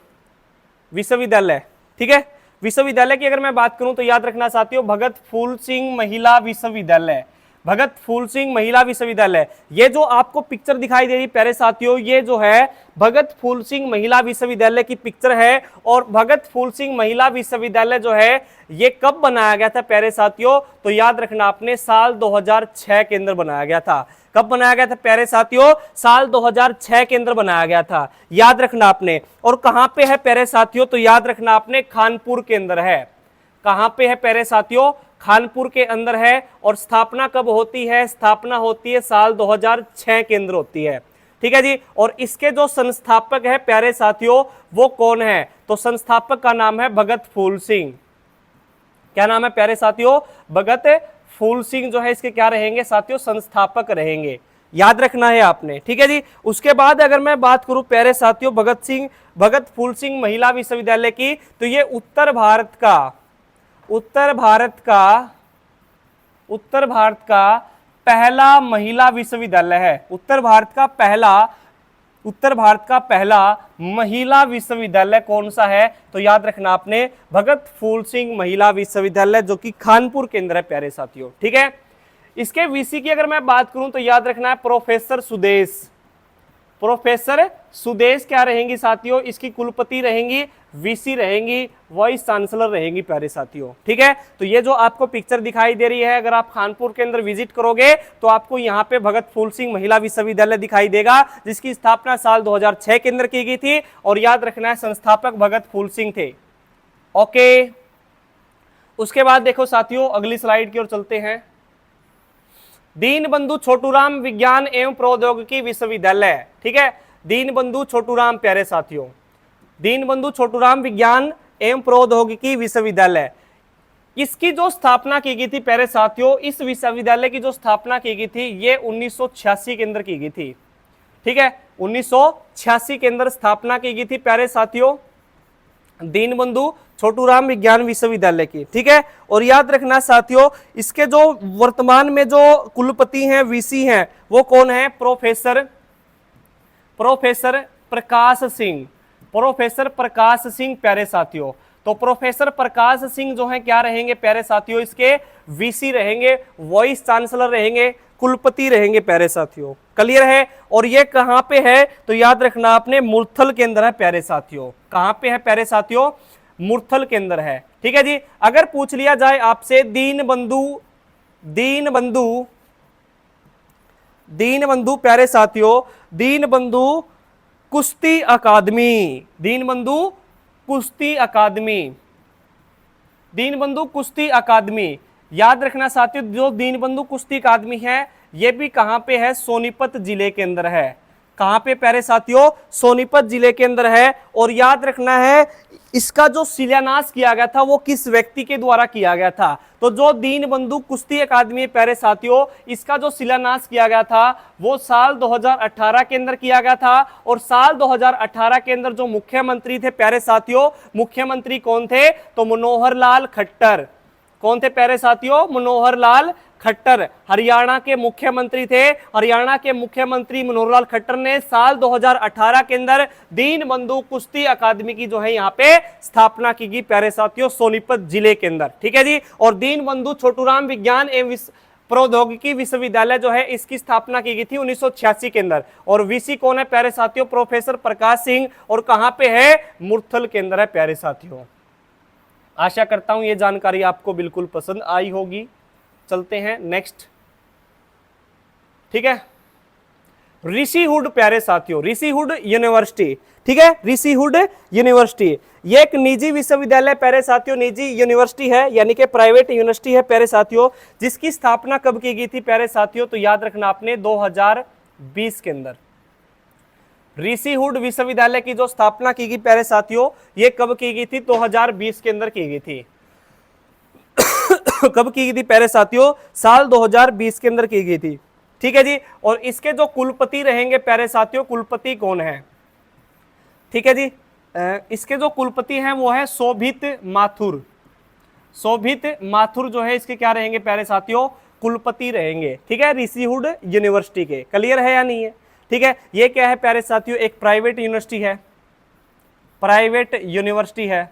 Speaker 1: विश्वविद्यालय, ठीक है, विश्वविद्यालय की अगर मैं बात करूं तो याद रखना साथियों भगत फूल सिंह महिला विश्वविद्यालय, भगत फूल सिंह महिला विश्वविद्यालय। ये जो आपको पिक्चर दिखाई दे रही प्यारे साथियों, ये जो है भगत फूल सिंह महिला विश्वविद्यालय की पिक्चर है। और भगत फूल सिंह महिला विश्वविद्यालय जो है ये कब बनाया गया था प्यारे साथियों, तो याद रखना आपने साल 2006 के अंदर बनाया गया था। कब बनाया गया था प्यारे साथियों, साल 2006 के अंदर बनाया गया था, याद रखना आपने। और कहां पे है प्यारे साथियों, तो याद रखना आपने खानपुर के अंदर है। कहां पे है प्यारे साथियों, खानपुर के अंदर है। और स्थापना कब होती है, स्थापना होती है साल 2006 के अंदर होती है, ठीक है जी। और इसके जो संस्थापक है प्यारे साथियों वो कौन है, तो संस्थापक का नाम है भगत फूल सिंह, क्या नाम है प्यारे साथियों? भगत फूल सिंह जो है इसके क्या रहेंगे साथियों? संस्थापक रहेंगे, याद रखना है आपने, ठीक है जी। उसके बाद अगर मैं बात करूं प्यारे साथियों भगत फूल सिंह महिला विश्वविद्यालय की, तो ये उत्तर भारत का पहला महिला विश्वविद्यालय है। उत्तर भारत का पहला महिला विश्वविद्यालय कौन सा है? तो याद रखना आपने भगत फूल सिंह महिला विश्वविद्यालय, जो कि कानपुर के अंदर है प्यारे साथियों, ठीक है। इसके वीसी की अगर मैं बात करूं तो याद रखना है प्रोफेसर सुदेश क्या रहेंगी साथियों? इसकी कुलपति रहेंगी, वीसी रहेंगी, वाइस चांसलर रहेंगी प्यारे साथियों, ठीक है। तो ये जो आपको पिक्चर दिखाई दे रही है, अगर आप कानपुर के अंदर विजिट करोगे तो आपको यहाँ पे भगत फूल सिंह महिला विश्वविद्यालय दिखाई देगा, जिसकी स्थापना साल 2006 के अंदर की गई थी। और याद रखना है संस्थापक भगत फूल सिंह थे। ओके, उसके बाद देखो साथियों अगली स्लाइड की ओर चलते हैं। दीनबंधु छोटूराम विज्ञान एवं प्रौद्योगिकी विश्वविद्यालय, ठीक है। दीनबंधु छोटूराम प्यारे साथियों, दीनबंधु छोटूराम विज्ञान एवं प्रौद्योगिकी विश्वविद्यालय, इसकी जो स्थापना की गई थी प्यारे साथियों, इस विश्वविद्यालय की जो स्थापना की गई थी ये 1986 के अंदर की गई थी, ठीक है। 1986 के अंदर स्थापना की गई थी प्यारे साथियों दीनबंधु छोटूराम विज्ञान विश्वविद्यालय की, ठीक है। और याद रखना साथियों इसके जो वर्तमान में जो कुलपति हैं, वीसी हैं, वो कौन है? प्रोफेसर प्रकाश सिंह प्यारे साथियों। तो प्रोफेसर प्रकाश सिंह जो है क्या रहेंगे प्यारे साथियों? इसके वीसी रहेंगे, वाइस चांसलर रहेंगे, कुलपति रहेंगे प्यारे साथियों, क्लियर है। और ये कहां पे है? तो याद रखना आपने मुरथल के अंदर है प्यारे साथियों। कहां पे है प्यारे साथियों? मुरथल के अंदर है, ठीक है जी। अगर पूछ लिया जाए आपसे दीनबंधु प्यारे साथियों, दीनबंधु कुश्ती अकादमी, याद रखना साथियों जो दीनबंधु कुश्ती अकादमी है ये भी कहां पे है? सोनीपत जिले के अंदर है। कहां पे प्यारे साथियों? सोनीपत जिले के अंदर है। और याद रखना है इसका जो शिलान्यास किया गया था वो किस व्यक्ति के द्वारा किया गया था? तो जो दीनबंधु कुश्ती अकादमी प्यारे साथियों, इसका जो शिलान्यास किया गया था वो साल 2018 के अंदर किया गया था। और साल 2018 के अंदर जो मुख्यमंत्री थे प्यारे साथियों, मुख्यमंत्री कौन थे? तो मनोहर लाल खट्टर। कौन थे प्यारे साथियों? मनोहर लाल खट्टर हरियाणा के मुख्यमंत्री थे। हरियाणा के मुख्यमंत्री मनोहर लाल खट्टर ने साल 2018 के अंदर दीनबंधु कुश्ती अकादमी की जो है यहाँ पे स्थापना की गई प्यारे साथियों सोनीपत जिले के अंदर, ठीक है जी। और दीनबंधु छोटूराम विज्ञान एवं प्रौद्योगिकी विश्वविद्यालय जो है इसकी स्थापना की गई थी 1986 के अंदर। और वीसी कौन है प्यारे साथियों? प्रोफेसर प्रकाश सिंह। और कहां पे है? मुरथल के अंदर है प्यारे साथियों। आशा करता हूं ये जानकारी आपको बिल्कुल पसंद आई होगी। चलते हैं नेक्स्ट, ठीक है। ऋषिहुड प्यारे साथियों, ऋषिहुड यूनिवर्सिटी, ठीक है। ऋषिहुड यूनिवर्सिटी ये एक निजी विश्वविद्यालय प्यारे साथियों, निजी यूनिवर्सिटी है यानी कि प्राइवेट यूनिवर्सिटी है प्यारे साथियों, जिसकी स्थापना कब की गई थी प्यारे साथियों? तो याद रखना आपने 2020 के अंदर। ऋषिहुड विश्वविद्यालय की जो स्थापना की गई प्यारे साथियों ये कब की गई थी? 2020 के अंदर की गई थी। कब की गई थी प्यारे साथियों? साल 2020 के अंदर की गई थी, ठीक है जी। और इसके जो कुलपति रहेंगे प्यारे साथियों, कुलपति कौन है? ठीक है जी, इसके जो कुलपति हैं वो है शोभित माथुर जो है इसके क्या रहेंगे प्यारे साथियों? कुलपति रहेंगे, ठीक है, ऋषिहुड यूनिवर्सिटी के। क्लियर है या नहीं है? ठीक है। ये क्या है प्यारे साथियों? एक प्राइवेट यूनिवर्सिटी है,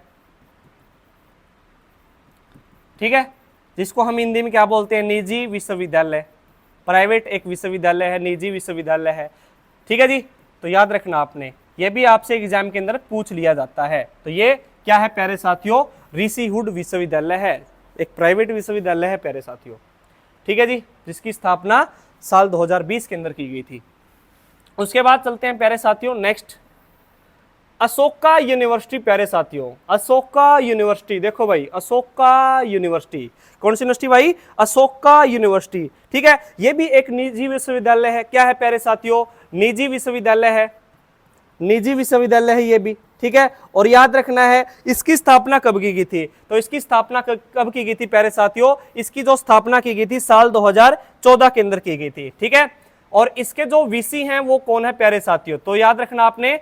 Speaker 1: ठीक है, जिसको हम हिंदी में क्या बोलते हैं? निजी विश्वविद्यालय। प्राइवेट एक विश्वविद्यालय है, निजी विश्वविद्यालय है, ठीक है जी। तो याद रखना आपने, ये भी आपसे एग्जाम के अंदर पूछ लिया जाता है। तो ये क्या है प्यारे साथियों? ऋषिहुड विश्वविद्यालय है, एक प्राइवेट विश्वविद्यालय है प्यारे साथियों, ठीक है जी, जिसकी स्थापना साल 2020 के अंदर की गई थी। उसके बाद चलते हैं प्यारे साथियों नेक्स्ट, अशोका यूनिवर्सिटी प्यारे साथियों। अशोका यूनिवर्सिटी, देखो भाई अशोका यूनिवर्सिटी, कौन सी यूनिवर्सिटी भाई? अशोका यूनिवर्सिटी, ठीक है। ये भी एक निजी विश्वविद्यालय है। क्या है प्यारे साथियों? निजी विश्वविद्यालय है, ये भी, ठीक है। और याद रखना है इसकी स्थापना कब की गई थी, तो इसकी स्थापना कब की गई थी प्यारे साथियों, इसकी जो स्थापना की गई थी साल 2014 के अंदर की गई थी, ठीक है। और इसके जो वीसी हैं वो कौन है प्यारे साथियों, तो याद रखना आपने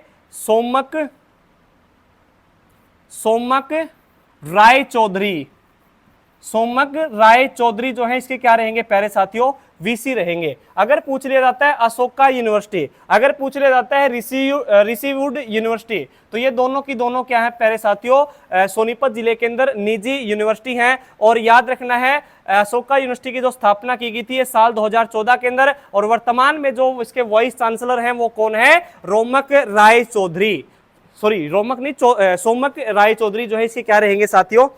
Speaker 1: सोमक राय चौधरी, सोमक राय चौधरी जो है इसके क्या रहेंगे प्यारे साथियों, वीसी रहेंगे। अगर पूछ लिया जाता है अशोका यूनिवर्सिटी, अगर पूछ लिया जाता है ऋषिवुड यूनिवर्सिटी, तो ये दोनों की दोनों क्या है प्यारे साथियों, सोनीपत जिले के अंदर निजी यूनिवर्सिटी हैं। और याद रखना है अशोका यूनिवर्सिटी की जो स्थापना की गई थी ये साल 2014 के अंदर, और वर्तमान में जो इसके वाइस चांसलर हैं वो कौन है, रोमक राय चौधरी, सॉरी रोमक नहीं, सोमक राय चौधरी जो है इसके क्या रहेंगे साथियों,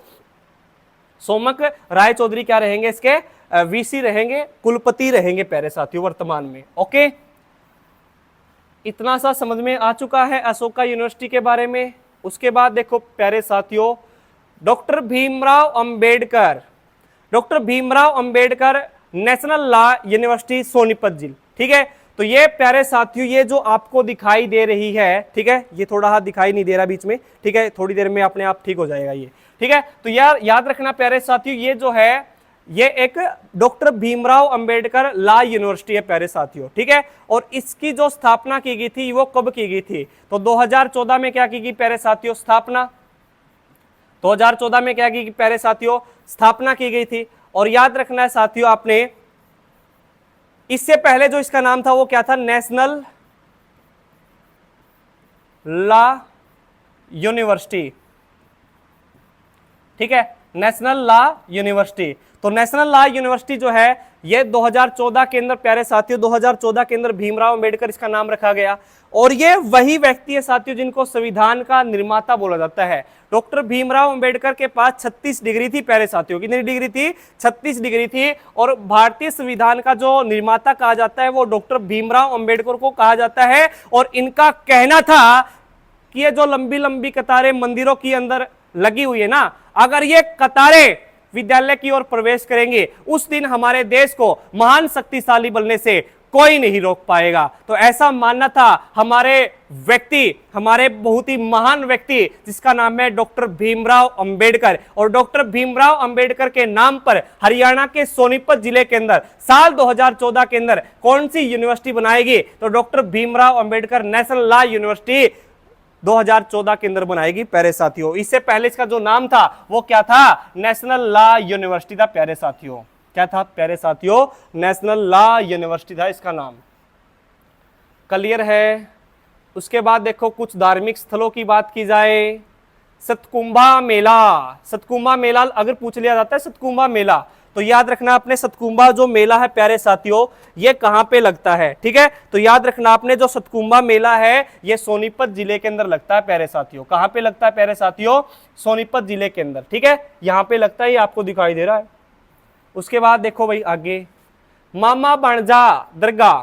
Speaker 1: सोमक राय चौधरी क्या रहेंगे, इसके वीसी रहेंगे, कुलपति रहेंगे प्यारे साथियों वर्तमान में। ओके, इतना सा समझ में आ चुका है अशोका यूनिवर्सिटी के बारे में। उसके बाद देखो प्यारे साथियों, doctor Bhimrao Ambedkar, doctor Bhimrao Ambedkar national law university Sonipat जिले, ठीक है। तो ये प्यारे साथियों ये जो आपको दिखाई दे रही है, ठीक है, ये थोड़ा हाथ दिखाई नहीं दे रहा बीच में, ठीक है, थोड़ी देर में अपने आप ठीक हो जाएगा ये, ठीक है। तो यार याद रखना प्यारे साथियों ये जो है ये एक doctor Bhimrao Ambedkar law university है प्यारे साथियों, ठीक है। और इसकी जो स्थापना की गई थी वो कब की गई थी, तो 2014 में क्या की गई प्यारे साथियों, स्थापना 2014 में क्या की गई प्यारे साथियों, स्थापना की गई थी। और याद रखना है साथियों आपने, इससे पहले जो इसका नाम था वो क्या था, नेशनल लॉ यूनिवर्सिटी, ठीक है, नेशनल लॉ यूनिवर्सिटी। तो नेशनल लॉ यूनिवर्सिटी जो है ये 2014 के अंदर प्यारे साथियों 2014 के अंदर भीमराव अंबेडकर इसका नाम रखा गया। और ये वही व्यक्ति है साथियों जिनको संविधान का निर्माता बोला जाता है। डॉक्टर भीमराव अंबेडकर के पास 36 डिग्री थी प्यारे साथियों, कितनी डिग्री थी, 36 डिग्री थी। और भारतीय संविधान का जो निर्माता कहा जाता है वो डॉक्टर भीमराव अंबेडकर को कहा जाता है। और इनका कहना था कि ये जो लंबी लंबी कतारें मंदिरों के अंदर लगी हुई है ना, अगर ये कतारें विद्यालय की ओर प्रवेश करेंगे उस दिन हमारे देश को महान शक्तिशाली बनने से कोई नहीं रोक पाएगा। तो ऐसा मानना था हमारे व्यक्ति, हमारे बहुत ही महान व्यक्ति जिसका नाम है डॉक्टर भीमराव अंबेडकर। और डॉक्टर भीमराव अंबेडकर के नाम पर हरियाणा के सोनीपत जिले के अंदर साल 2014 के अंदर कौन सी यूनिवर्सिटी बनाएगी, तो doctor Bhimrao Ambedkar national law university 2014 के अंदर बनाएगी प्यारे साथियों। इससे पहले इसका जो नाम था वो क्या था, नेशनल लॉ यूनिवर्सिटी था प्यारे साथियों। क्या था प्यारे साथियों, नेशनल लॉ यूनिवर्सिटी था इसका नाम। क्लियर है। उसके बाद देखो कुछ धार्मिक स्थलों की बात की जाए, सतकुंभा मेला, सतकुंभा मेला अगर पूछ लिया जाता है सतकुंभा मेला, तो याद रखना आपने सतकुंभा जो मेला है प्यारे साथियों ये कहां पे लगता है, ठीक है। तो याद रखना आपने जो सतकुंभा मेला है ये सोनीपत जिले के अंदर लगता है प्यारे साथियों। कहां पे लगता है प्यारे साथियों, सोनीपत जिले के अंदर, ठीक है, यहां पे लगता है, ये आपको दिखाई दे रहा है। उसके बाद देखो भाई आगे मामा बाणजा दरगाह,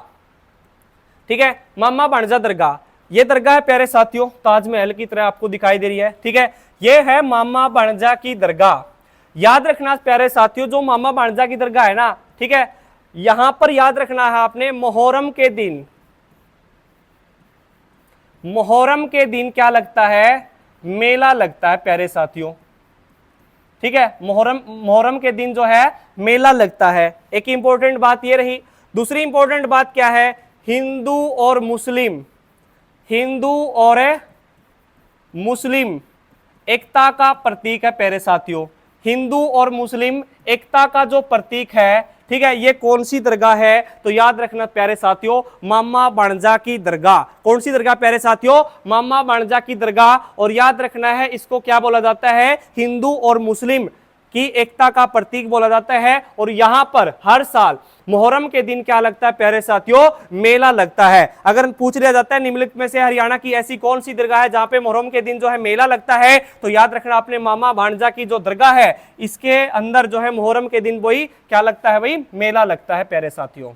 Speaker 1: ठीक है, मामा बाणजा दरगाह, ये दरगाह है प्यारे साथियों ताजमहल की तरह आपको दिखाई दे रही है, ठीक है, ये है मामा बाणजा की दरगाह। याद रखना प्यारे साथियों जो मामा बाणजा की दरगाह है ना, ठीक है, यहां पर याद रखना है आपने मुहर्रम के दिन, मुहर्रम के दिन क्या लगता है, मेला लगता है प्यारे साथियों, ठीक है, मुहर्रम के दिन जो है मेला लगता है। एक इंपॉर्टेंट बात ये रही। दूसरी इंपॉर्टेंट बात क्या है, हिंदू और मुस्लिम, हिंदू और मुस्लिम एकता का प्रतीक है प्यारे साथियों। हिंदू और मुस्लिम एकता का जो प्रतीक है, ठीक है, ये कौन सी दरगाह है, तो याद रखना प्यारे साथियों मामा बाणजा की दरगाह। कौन सी दरगाह प्यारे साथियों, मामा बाणजा की दरगाह। और याद रखना है इसको क्या बोला जाता है, हिंदू और मुस्लिम की एकता का प्रतीक बोला जाता है। और यहां पर हर साल मुहर्रम के दिन क्या लगता है प्यारे साथियों, मेला लगता है। अगर पूछ लिया जाता है निम्नलिखित में से हरियाणा की ऐसी कौन सी दरगाह है जहां पे मुहर्रम के दिन जो है मेला लगता है, तो याद रखना आपने मामा भांजा की जो दरगाह है इसके अंदर जो है मुहर्रम के दिन वही क्या लगता है, भाई मेला लगता है प्यारे साथियों।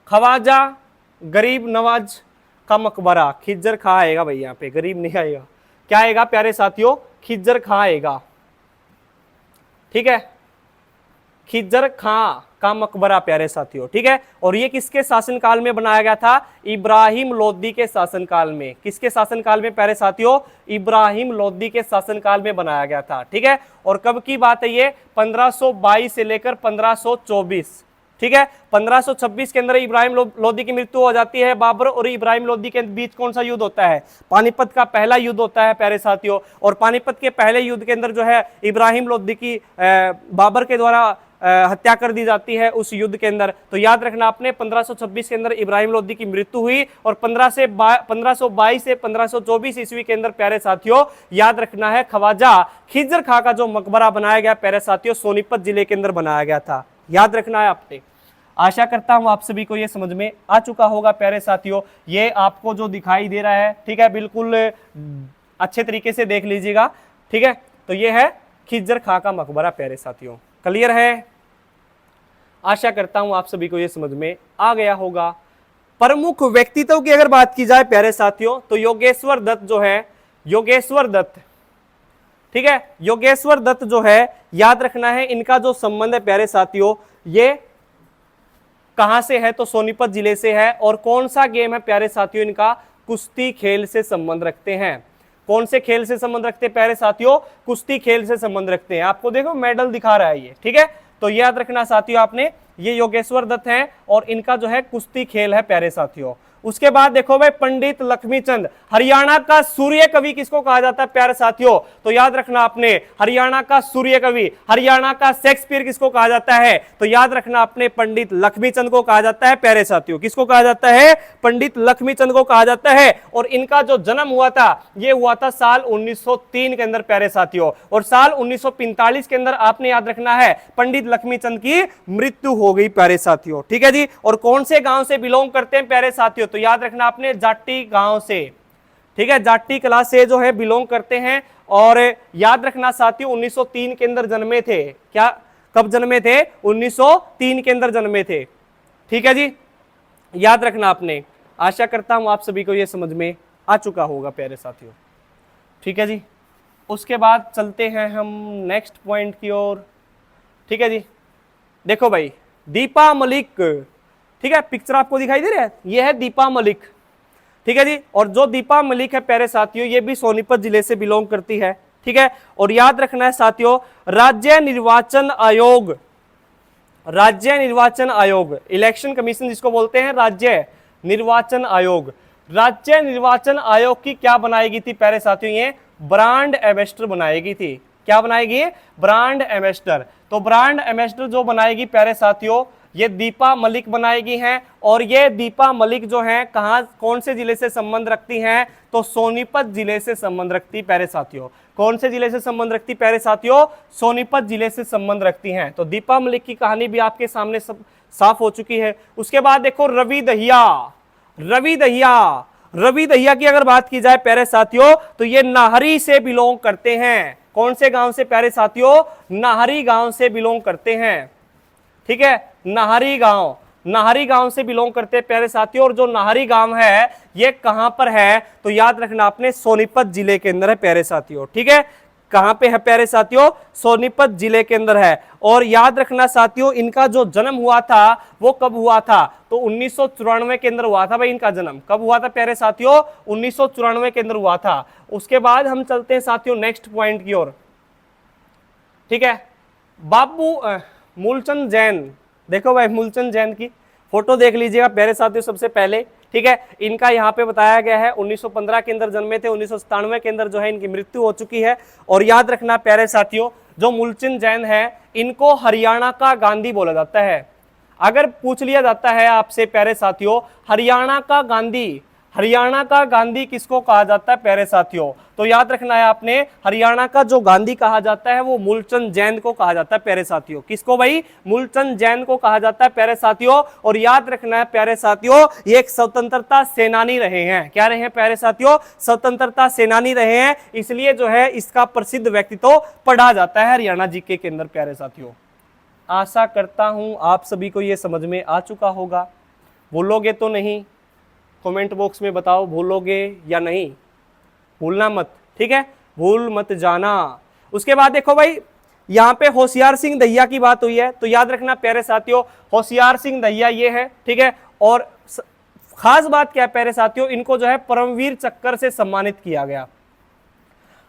Speaker 1: ख्वाजा गरीब नवाज का मकबरा, खिज्जर खां आएगा भाई, यहाँ पे गरीब नहीं आएगा, क्या आएगा प्यारे साथियों, खिज्जर खां आएगा, ठीक है। खिज्जर खां का मकबरा प्यारे साथियों, ठीक है। और ये किसके शासनकाल में बनाया गया था? इब्राहिम लोदी के शासनकाल में। किसके शासनकाल में प्यारे साथियों? इब्राहिम लोदी के शासनकाल में बनाया गया था, ठीक है। और कब की बात है ये? 1522 से लेकर 1524, ठीक है। 1526 के अंदर इब्राहिम लोदी की मृत्यु हो जाती है। बाबर और इब्राहिम लोदी के बीच कौन सा युद्ध होता है? पानीपत का पहला युद्ध होता है प्यारे साथियों। और पानीपत के पहले युद्ध के अंदर जो है इब्राहिम लोदी की बाबर के द्वारा हत्या कर दी जाती है उस युद्ध के अंदर। तो याद रखना आपने 1526 के अंदर इब्राहिम लोदी की मृत्यु हुई और 1522 से 1524 ईस्वी के अंदर प्यारे साथियों याद रखना है ख्वाजा खिज्जर खां का जो मकबरा बनाया गया प्यारे साथियों सोनीपत जिले के अंदर बनाया गया था। याद रखना है आपने। आशा करता हूं आप सभी को यह समझ में आ चुका होगा प्यारे साथियों। ये आपको जो दिखाई दे रहा है, ठीक है, बिल्कुल अच्छे तरीके से देख लीजिएगा, ठीक है। तो ये है खिज्जर खां का मकबरा प्यारे साथियों। क्लियर है? आशा करता हूं आप सभी को यह समझ में आ गया होगा। प्रमुख व्यक्तित्व की अगर बात की जाए प्यारे साथियों तो योगेश्वर दत्त जो है, योगेश्वर दत्त, ठीक है, योगेश्वर दत्त जो है याद रखना है इनका जो संबंध है प्यारे साथियों ये कहां से है? तो सोनीपत जिले से है। और कौन सा गेम है प्यारे साथियों इनका? कुश्ती खेल से संबंध रखते हैं। कौन से खेल से संबंध रखते हैं प्यारे साथियों? कुश्ती खेल से संबंध रखते हैं। आपको देखो मेडल दिखा रहा है ये, ठीक है। तो याद रखना साथियों आपने, ये योगेश्वर दत्त हैं और इनका जो है कुश्ती खेल है प्यारे साथियों। उसके बाद देखो भाई पंडित लक्ष्मीचंद, हरियाणा का सूर्य कवि किसको कहा जाता है प्यारे साथियों? तो याद रखना आपने हरियाणा का सूर्य कवि, हरियाणा का शेक्सपियर किसको कहा जाता है? तो याद रखना आपने पंडित लक्ष्मीचंद को कहा जाता है प्यारे साथियों। किसको कहा जाता है? पंडित लक्ष्मीचंद को कहा जाता है। और इनका जो जन्म हुआ था ये हुआ था साल 1903 के अंदर प्यारे साथियों। और साल 1945 के अंदर आपने याद रखना है पंडित लक्ष्मीचंद की मृत्यु हो गई प्यारे साथियों, ठीक है जी। और कौन से गांव से बिलोंग करते हैं प्यारे साथियों? तो याद रखना आपने जाट्टी गांव से, ठीक है, जाट्टी क्लास से जो है बिलोंग करते हैं। और याद रखना साथियों 1903 के अंदर जन्मे थे। क्या, कब जन्मे थे? 1903 के अंदर जन्मे थे, ठीक है जी। याद रखना आपने। आशा करता हूं आप सभी को यह समझ में आ चुका होगा प्यारे साथियों, ठीक है जी। उसके बाद चलते हैं हम नेक्स्ट पॉइंट की ओर, ठीक है जी। देखो भाई दीपा मलिक, ठीक है, पिक्चर आपको दिखाई दे रहा है, ये है दीपा मलिक, ठीक है जी। और जो दीपा मलिक है प्यारे साथियों ये भी सोनीपत जिले से बिलोंग करती है, ठीक है। और याद रखना है साथियों राज्य निर्वाचन आयोग, राज्य निर्वाचन आयोग, इलेक्शन कमीशन जिसको बोलते हैं राज्य निर्वाचन आयोग, राज्य निर्वाचन आयोग की क्या बनाएगी थी प्यारे साथियों? ये ब्रांड एम्बेसडर बनाएगी थी। क्या बनाएगी? Brand ambassador. तो ब्रांड एम्बेसडर जो बनाएगी प्यारे साथियों ये दीपा मलिक बनाएगी हैं। और ये दीपा मलिक जो हैं कहां, कौन से जिले से संबंध रखती हैं? तो सोनीपत जिले से संबंध रखती प्यारे साथियों। कौन से जिले से संबंध रखती प्यारे साथियों? सोनीपत जिले से संबंध रखती हैं। तो दीपा मलिक की कहानी भी आपके सामने सब साफ हो चुकी है। उसके बाद देखो रवि दहिया, रवि दहिया, रवि दहिया की अगर बात की जाए प्यारे साथियों तो ये नाहरी से बिलोंग करते हैं। कौन से गांव से प्यारे साथियों? नाहरी गांव से बिलोंग करते हैं, ठीक है, नाहरी गांव, नाहरी गांव से बिलोंग करते हैं प्यारे साथियों। और जो नाहरी गांव है ये कहां पर है? तो याद रखना आपने सोनीपत जिले के अंदर है प्यारे साथियों, ठीक है। कहां पे है प्यारे साथियों? सोनीपत जिले के अंदर है। और याद रखना साथियों इनका जो जन्म हुआ था वो कब हुआ था? तो 1994 के अंदर हुआ था भाई। इनका जन्म कब हुआ था प्यारे साथियों? 1994 के अंदर हुआ था। उसके बाद हम चलते हैं साथियों नेक्स्ट पॉइंट की ओर, ठीक है। बाबू मूलचंद जैन, देखो भाई मूलचंद जैन की फोटो देख लीजिएगा प्यारे साथियों सबसे पहले, ठीक है। इनका यहाँ पे बताया गया है 1915 के अंदर जन्मे थे, 1997 के अंदर जो है इनकी मृत्यु हो चुकी है। और याद रखना प्यारे साथियों जो मूलचंद जैन है इनको हरियाणा का गांधी बोला जाता है। अगर पूछ लिया जाता है आपसे प्यारे साथियों हरियाणा का गांधी, हरियाणा का गांधी किसको कहा जाता है प्यारे साथियों? तो याद रखना है आपने हरियाणा का जो गांधी कहा जाता है वो मूलचंद जैन को कहा जाता है प्यारे साथियों। किसको भाई? मूलचंद जैन को कहा जाता है प्यारे साथियों। और याद रखना है प्यारे साथियों ये एक स्वतंत्रता सेनानी रहे हैं। क्या रहे हैं प्यारे साथियों? स्वतंत्रता सेनानी रहे हैं। इसलिए जो है इसका प्रसिद्ध व्यक्तित्व पढ़ा जाता है हरियाणा जीके के अंदर प्यारे साथियों। आशा करता हूं आप सभी को यह समझ में आ चुका होगा। भूलोगे तो नहीं? कमेंट बॉक्स में बताओ भूलोगे या नहीं। भूलना मत, ठीक है, भूल मत जाना। उसके बाद देखो भाई यहाँ पे होशियार सिंह दहिया की बात हुई है, तो याद रखना प्यारे साथियों होशियार सिंह दहिया ये है, ठीक है। और खास बात क्या है प्यारे साथियों, इनको जो है परमवीर चक्र से सम्मानित किया गया।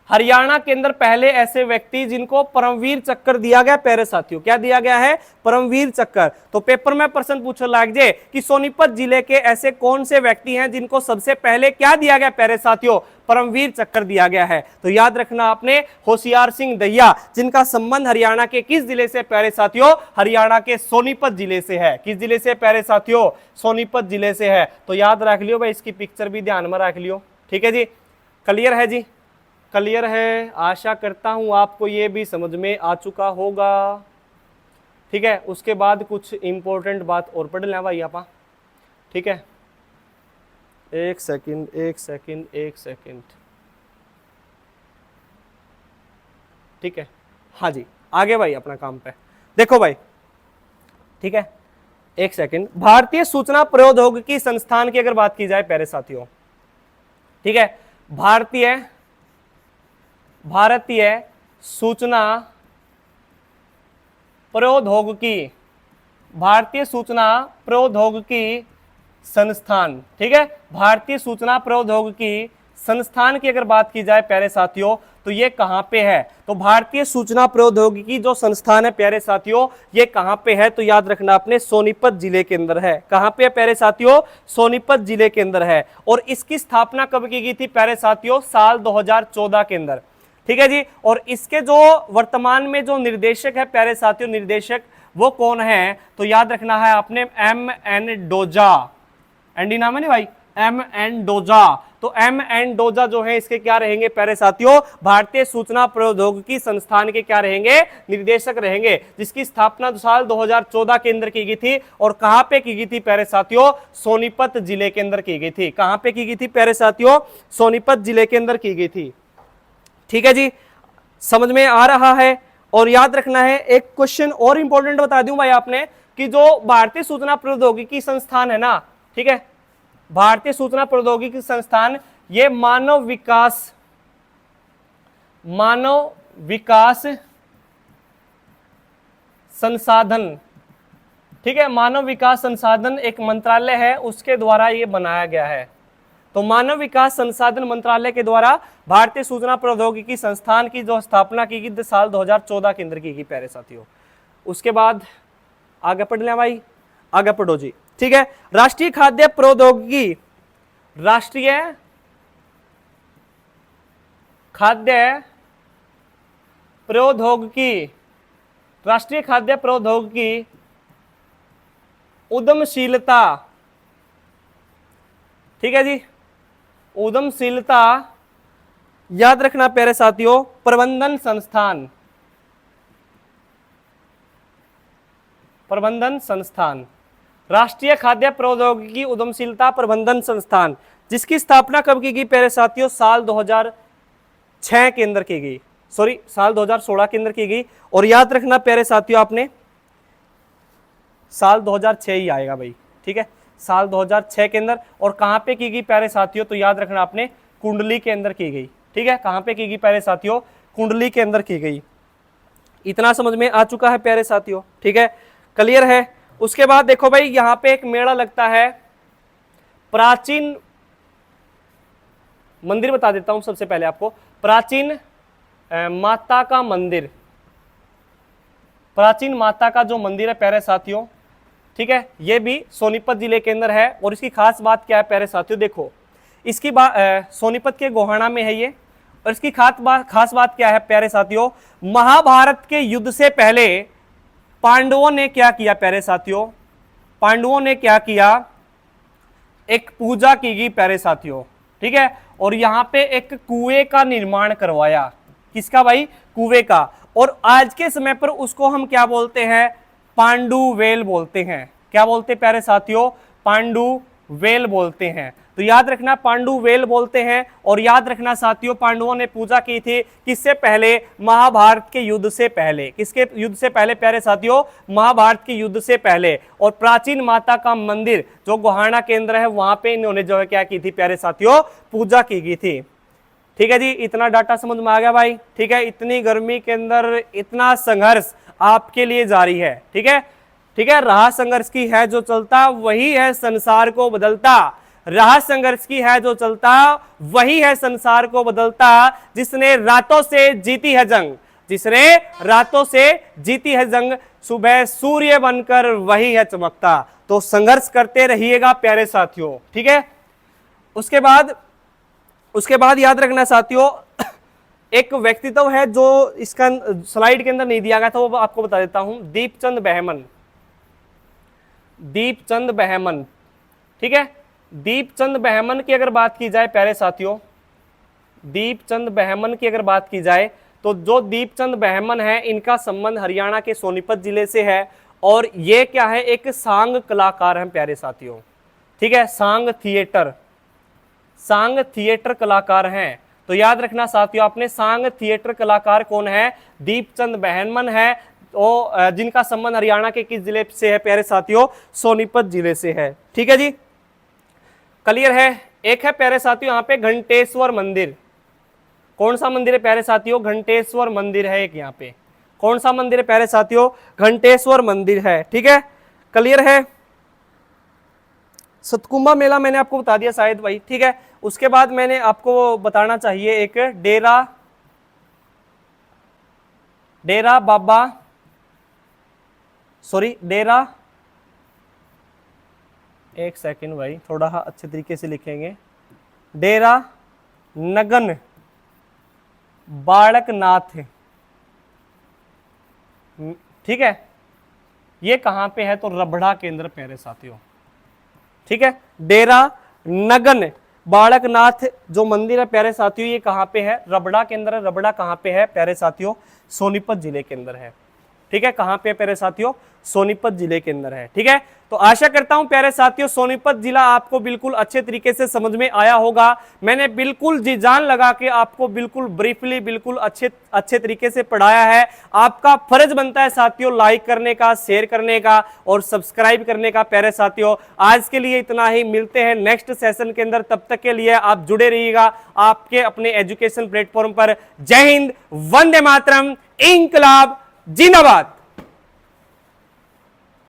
Speaker 1: हरियाणा के अंदर पहले ऐसे व्यक्ति जिनको परमवीर चक्र दिया गया प्यारे साथियों, क्या दिया गया है, परमवीर चक्र। तो पेपर में प्रश्न पूछो लाग जे कि सोनीपत जिले के ऐसे कौन से व्यक्ति हैं जिनको सबसे पहले क्या दिया गया प्यारे साथियों, परमवीर चक्र दिया गया है। तो याद रखना आपने होशियार सिंह दहिया, जिनका संबंध हरियाणा के किस जिले से प्यारे साथियों, हरियाणा के सोनीपत जिले से है। किस जिले से प्यारे साथियों, सोनीपत जिले से है। तो याद रख लियो भाई, इसकी पिक्चर भी ध्यान में रख लियो, ठीक है जी। क्लियर है जी, क्लियर है, आशा करता हूं आपको ये भी समझ में आ चुका होगा, ठीक है। उसके बाद कुछ इंपॉर्टेंट बात और पढ़ लें भाई आप, ठीक है। एक सेकंड एक सेकंड एक सेकंड, ठीक है। हाँ जी, आगे भाई अपना काम पे देखो भाई, ठीक है। एक सेकंड, भारतीय सूचना प्रौद्योगिकी संस्थान की अगर बात की जाए प्यारे साथियों, ठीक है, भारतीय सूचना प्रौद्योगिकी, भारतीय सूचना प्रौद्योगिकी संस्थान, ठीक है। भारतीय सूचना प्रौद्योगिकी संस्थान की अगर बात की जाए प्यारे साथियों, तो ये कहां पे है, तो भारतीय सूचना प्रौद्योगिकी जो संस्थान है प्यारे साथियों, ये कहां पे है, तो याद रखना आपने सोनीपत जिले के अंदर है। कहां पे है प्यारे साथियों, सोनीपत जिले के अंदर है। और इसकी स्थापना कब की गई थी प्यारे साथियों, साल 2014 के अंदर, ठीक है जी। और इसके जो वर्तमान में जो निर्देशक है प्यारे साथियों, निर्देशक वो कौन है, तो याद रखना है आपने M.N. डोजा, एनडी नाम है नहीं भाई, M.N. डोजा। तो M.N. डोजा जो है इसके क्या रहेंगे प्यारे साथियों, भारतीय सूचना प्रौद्योगिकी संस्थान के क्या रहेंगे, निर्देशक रहेंगे, जिसकी स्थापना साल 2014 के अंदर की गई थी। और कहां पे की गई थी प्यारे साथियों, सोनीपत जिले के अंदर की गई थी। कहां पे की गई थी प्यारे साथियों, सोनीपत जिले के अंदर की गई थी, ठीक है जी। समझ में आ रहा है। और याद रखना है, एक क्वेश्चन और इंपॉर्टेंट बता दूं भाई आपने, कि जो भारतीय सूचना प्रौद्योगिकी संस्थान है ना, ठीक है, भारतीय सूचना प्रौद्योगिकी संस्थान, ये मानव विकास संसाधन, ठीक है, मानव विकास संसाधन एक मंत्रालय है, उसके द्वारा ये बनाया गया है। तो मानव विकास संसाधन मंत्रालय के द्वारा भारतीय सूचना प्रौद्योगिकी संस्थान की जो स्थापना की गई साल 2014 के अंदर की गई प्यारे साथियों। उसके बाद आगे पढ़ लें भाई, आगे पढ़ो जी, ठीक है। राष्ट्रीय खाद्य प्रौद्योगिकी, राष्ट्रीय खाद्य प्रौद्योगिकी, राष्ट्रीय खाद्य प्रौद्योगिकी उद्यमशीलता, ठीक है जी, उद्यमशीलता, याद रखना प्यारे साथियों, प्रबंधन संस्थान, प्रबंधन संस्थान, राष्ट्रीय खाद्य प्रौद्योगिकी उद्यमशीलता प्रबंधन संस्थान, जिसकी स्थापना कब की गई प्यारे साथियों, साल 2006 के अंदर की गई, सॉरी साल 2016 के अंदर की गई। और याद रखना प्यारे साथियों आपने, साल 2006 ही आएगा भाई, ठीक है, साल 2006 के अंदर। और कहां पे की गई प्यारे साथियों, तो याद रखना आपने कुंडली के अंदर की गई, ठीक है। कहां पे की गई प्यारे साथियों, कुंडली के अंदर की गई। इतना समझ में आ चुका है प्यारे साथियों, ठीक है, क्लियर है। उसके बाद देखो भाई, यहां पे एक मेला लगता है, प्राचीन मंदिर बता देता हूं सबसे पहले आपको, प्राचीन माता का मंदिर, प्राचीन माता का जो मंदिर है प्यारे साथियों, ठीक है, ये भी सोनीपत जिले के अंदर है। और इसकी खास बात क्या है प्यारे साथियों, देखो इसकी बात सोनीपत के गोहाना में है ये। और इसकी खास बात क्या है प्यारे साथियों, महाभारत के युद्ध से पहले पांडवों ने क्या किया प्यारे साथियों, पांडवों ने क्या किया, एक पूजा की गई प्यारे साथियों, ठीक है। और यहां पे एक कुएं का निर्माण करवाया, किसका भाई, कुएं का। और आज के समय पर उसको हम क्या बोलते हैं, पांडु वेल बोलते हैं। क्या बोलते हैं प्यारे साथियों, पांडु वेल बोलते हैं। तो याद रखना पांडु वेल बोलते हैं। और याद रखना साथियों, पांडवों ने पूजा की थी किससे पहले, महाभारत के युद्ध से पहले। किसके युद्ध से पहले प्यारे साथियों, महाभारत के युद्ध से पहले। और प्राचीन माता का मंदिर जो गोहाना केंद्र है, वहां पे इन्होंने जो है क्या की थी प्यारे साथियों, पूजा की गई थी। ठीक है जी, इतना डाटा समझ में आ गया भाई। ठीक है, इतनी गर्मी के अंदर इतना संघर्ष आपके लिए जारी है। ठीक है, ठीक है, राह संघर्ष की है जो चलता वही है संसार को बदलता। राह संघर्ष की है जो चलता वही है संसार को बदलता। जिसने रातों से जीती है जंग, जिसने रातों से जीती है जंग, सुबह सूर्य बनकर वही है चमकता। तो संघर्ष करते रहिएगा प्यारे साथियों। ठीक है, उसके बाद याद रखना साथियों, एक व्यक्तित्व है जो इसका स्लाइड के अंदर नहीं दिया गया था, वो आपको बता देता हूं। दीपचंद बहमन, दीपचंद बहमन। ठीक है, दीपचंद बहमन की अगर बात की जाए प्यारे साथियों, दीपचंद बहमन की अगर बात की जाए तो जो दीपचंद बहमन है इनका संबंध हरियाणा के सोनीपत जिले से है। और ये क्या है, एक सांग कलाकार हैं प्यारे साथियों। ठीक है, सांग थिएटर कलाकार हैं। तो याद रखना साथियों आपने, सांग थिएटर कलाकार कौन है, दीपचंद बहमन है, तो जिनका संबंध हरियाणा के किस जिले से है प्यारे साथियों, सोनीपत जिले से है। ठीक है जी, क्लियर है। एक है प्यारे साथियों यहाँ पे घंटेश्वर मंदिर। कौन सा मंदिर है प्यारे साथियों, घंटेश्वर मंदिर है एक यहाँ पे। कौन सा मंदिर है प्यारे साथियों, घंटेश्वर मंदिर है। ठीक है, क्लियर है। सतकुंभा मेला मैंने आपको बता दिया शायद भाई। ठीक है, उसके बाद मैंने आपको बताना चाहिए एक डेरा एक सेकंड भाई, थोड़ा अच्छे तरीके से लिखेंगे। डेरा नगन बालकनाथ। ठीक है, ये कहां पे है, तो रबड़ा के अंदर प्यारे साथियों। ठीक है, डेरा नगन बालकनाथ जो मंदिर है प्यारे साथियों, ये कहां पे है, रबड़ा के अंदर है। रबड़ा कहां पे है प्यारे साथियों, सोनीपत जिले के अंदर है। ठीक है, कहां पे प्यारे साथियों, सोनीपत जिले के अंदर है। ठीक है, तो आशा करता हूं प्यारे साथियों सोनीपत जिला आपको बिल्कुल अच्छे तरीके से समझ में आया होगा। मैंने बिल्कुल जी जान लगा के आपको बिल्कुल ब्रीफली बिल्कुल अच्छे तरीके से पढ़ाया है। आपका फर्ज बनता है साथियों लाइक करने का, शेयर करने का और सब्सक्राइब करने का। प्यारे साथियों आज के लिए इतना ही, मिलते हैं नेक्स्ट सेशन के अंदर। तब तक के लिए आप जुड़े रहिएगा आपके अपने एजुकेशन प्लेटफॉर्म पर। जय हिंद, वंदे मातरम, इंकलाब जिंदाबाद।